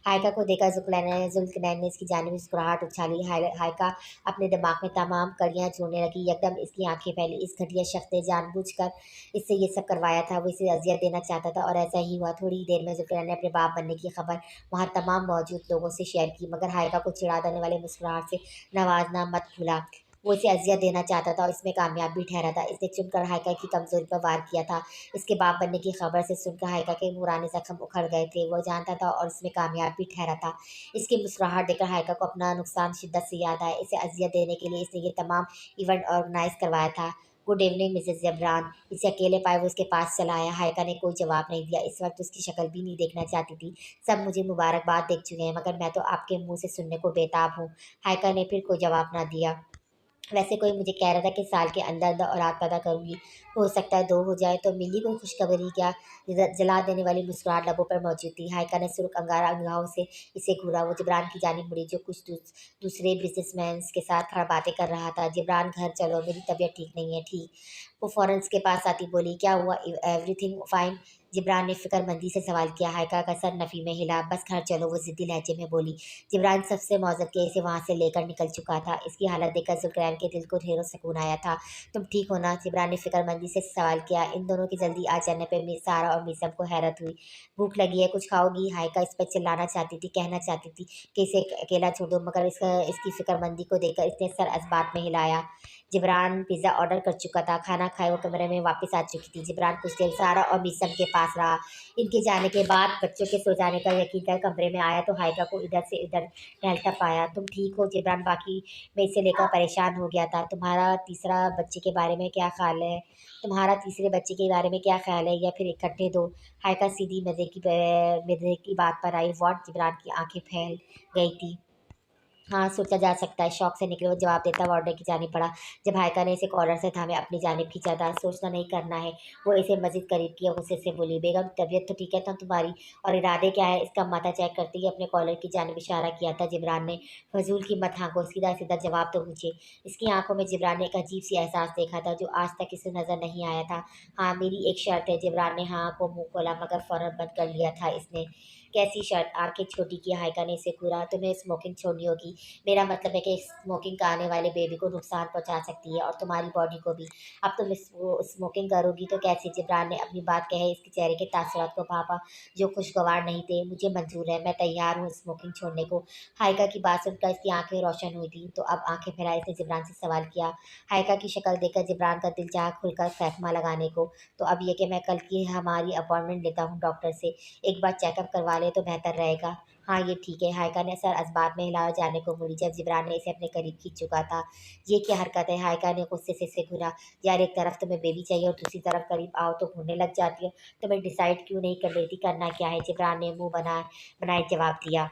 हाइका को देखा जुल्कनैन ने इसकी जानिब मुस्कुराहट उछाली। हाइका अपने दिमाग में तमाम कड़ियाँ जोड़ने लगी। यकदम इसकी आंखें फैली। इस घटिया शख्स ने जानबूझकर इससे ये सब करवाया था। वो इसे अजियत देना चाहता था और ऐसा ही हुआ। थोड़ी ही देर में जुल्कनैन ने अपने बाप बनने की खबर वहाँ तमाम मौजूद लोगों से शेयर की, मगर हाइका को चिढ़ा देने वाले मुस्कुराहट से नवाजना मत भूला। वो इसे अजियत देना चाहता था और इसमें कामयाब भी ठहरा था। इसने चुनकर हाइका की कमजोरी पर वार किया था। इसके बाप बनने की खबर से सुनकर हाइका के पुराने जख्म उखड़ गए थे। वो जानता था और इसमें कामयाब भी ठहरा था। इसकी मुस्कुराहट देखकर हाइका को अपना नुकसान शिद्दत से याद आया। इसे अजियत देने के लिए इसने ये तमाम इवेंट ऑर्गेनाइज करवाया था। Good evening Mrs Jibran. इसे अकेले पाए वो उसके पास चला आया। हाइका ने कोई जवाब नहीं दिया। इस वक्त उसकी शक्ल भी नहीं देखना चाहती थी। सब मुझे मुबारकबाद देख चुके हैं, मगर मैं तो आपके मुंह से सुनने को बेताब हूँ। हाइका ने फिर कोई जवाब ना दिया। वैसे कोई मुझे कह रहा था कि साल के अंदर अंदर औलाद पैदा करूंगी। हो सकता है 2 हो जाए, तो मिली कोई खुशखबरी क्या? जला देने वाली मुस्कुराहट लबों पर मौजूद थी। हाइका ने सुर्ख अंगारा निगाहों से इसे घूरा। वो जिब्रान की जानिब मुड़ी, जो कुछ दूसरे बिजनेसमैन के साथ खड़ा बातें कर रहा था। जिब्रान, घर चलो, मेरी तबीयत ठीक नहीं है। ठीक। वो फौरन उसके पास आती बोली, क्या हुआ? Everything fine? जिब्रान ने फिक्रमंदी से सवाल किया। हाइका का सर नफी में हिला। बस घर चलो, वो जिद्दी लहजे में बोली। जिब्रान सबसे मौजूद के इसे वहाँ से लेकर निकल चुका था। इसकी हालत देखकर जुल्करैन के दिल को ढेरों सुकून आया था। तुम ठीक हो ना? जिब्रान ने फिक्रमंदी से सवाल किया। इन दोनों की जल्दी आ जाने पर सारा और मीसम को हैरत हुई। भूख लगी है, कुछ खाओगी? हाइका इस पर चिल्लाना चाहती थी, कहना चाहती थी कि इसे अकेला छोड़ दो, मगर इसकी फिक्रमंदी को देखकर इसने सर असबात में हिलाया। जिब्रान पिज़्ज़ा ऑर्डर कर चुका था। खाना खाए वो कमरे में वापस आ चुकी थी। जिब्रान कुछ देर सारा और मीसम के पास रहा। इनके जाने के बाद बच्चों के सो जाने का यकीन कर कमरे में आया तो हाइका को इधर से इधर टहलता पाया। तुम ठीक हो? जिब्रान बाकी में इसे लेकर परेशान हो गया था। तुम्हारा तीसरा बच्चे के बारे में क्या ख्याल है? तुम्हारा तीसरे बच्चे के बारे में क्या ख्याल है, या फिर इकट्ठे दो? हाइका सीधी मजे की बात पर आई। वॉट? जिब्रान की आंखें फैल गई थी। हाँ, सोचा जा सकता है। शौक से निकले वो जवाब देता वार्डन की जानिब बढ़ा। जब हाइका ने इसे कॉलर से थामे अपनी जानिब खींचा था। सोचना नहीं, करना है। वो इसे मजीद करीब किया, गुस्से से बोली, बेगम तबीयत तो ठीक है ना तुम्हारी? और इरादे क्या है? इसका माथा चेक करते ही अपने कॉलर की जानिब इशारा किया था। जिब्रान ने फजूल की मत हाँको, सीधा सीधा जवाब तो पूछे। इसकी आंखों में जिब्रान ने एक अजीब सी एहसास देखा था, जो आज तक इसे नजर नहीं आया था। हाँ, मेरी एक शर्त है। जिब्रान ने हाँ को मुंह खोला, मगर फौरन बंद कर लिया था इसने। कैसी शर्त? आंखें छोटी की हाइका ने इसे घूरा। तुम्हें स्मोकिंग छोड़नी होगी। मेरा मतलब है कि स्मोकिंग का आने वाले बेबी को नुकसान पहुंचा सकती है और तुम्हारी बॉडी को भी। अब तुम स्मोकिंग करोगी तो कैसे? जिब्रान ने अपनी बात कहे इसके चेहरे के तासुरात को भापा, जो खुशगवार नहीं थे। मुझे मंजूर है, मैं तैयार हूँ स्मोकिंग छोड़ने को। हाइका की बात सुनकर इसकी आंखें रोशन हुई थी, तो अब आंखें फैलाए इसने जिब्रान से सवाल किया। हाइका की शक्ल देखकर जिब्रान का दिल चाह खुलकर फैकमा लगाने को। तो अब ये कि मैं कल की हमारी अपॉइंटमेंट लेता हूँ डॉक्टर से। एक बार चेकअप करवा ले तो बेहतर रहेगा। हाँ, ये ठीक है। हाइका ने सर असबाब में हिलाया जाने को मुड़ी, जब जिब्रान ने इसे अपने करीब खींच चुका था। ये क्या हरकत है? हाइका ने गुस्से से इसे घूरा। यार, एक तरफ तुम्हें बेबी चाहिए और दूसरी तरफ करीब आओ तो घूरने लग जाती है। तुम्हें डिसाइड क्यों नहीं कर रही थी करना क्या है? जिब्रान ने मुंह बनाए जवाब दिया।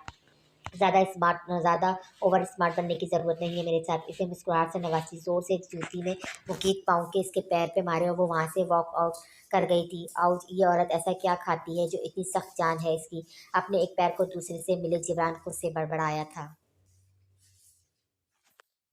ज़्यादा ओवर स्मार्ट बनने की ज़रूरत नहीं है मेरे साथ। इसे मुस्कुराहट से नवासी, जोर से जूती में मुकीत पाँव के इसके पैर पे मारे और वो वहाँ से वॉक आउट कर गई थी। आउच! ये औरत ऐसा क्या खाती है जो इतनी सख्त जान है इसकी? अपने एक पैर को दूसरे से मिले जिब्रान खुद से बड़बड़ाया था।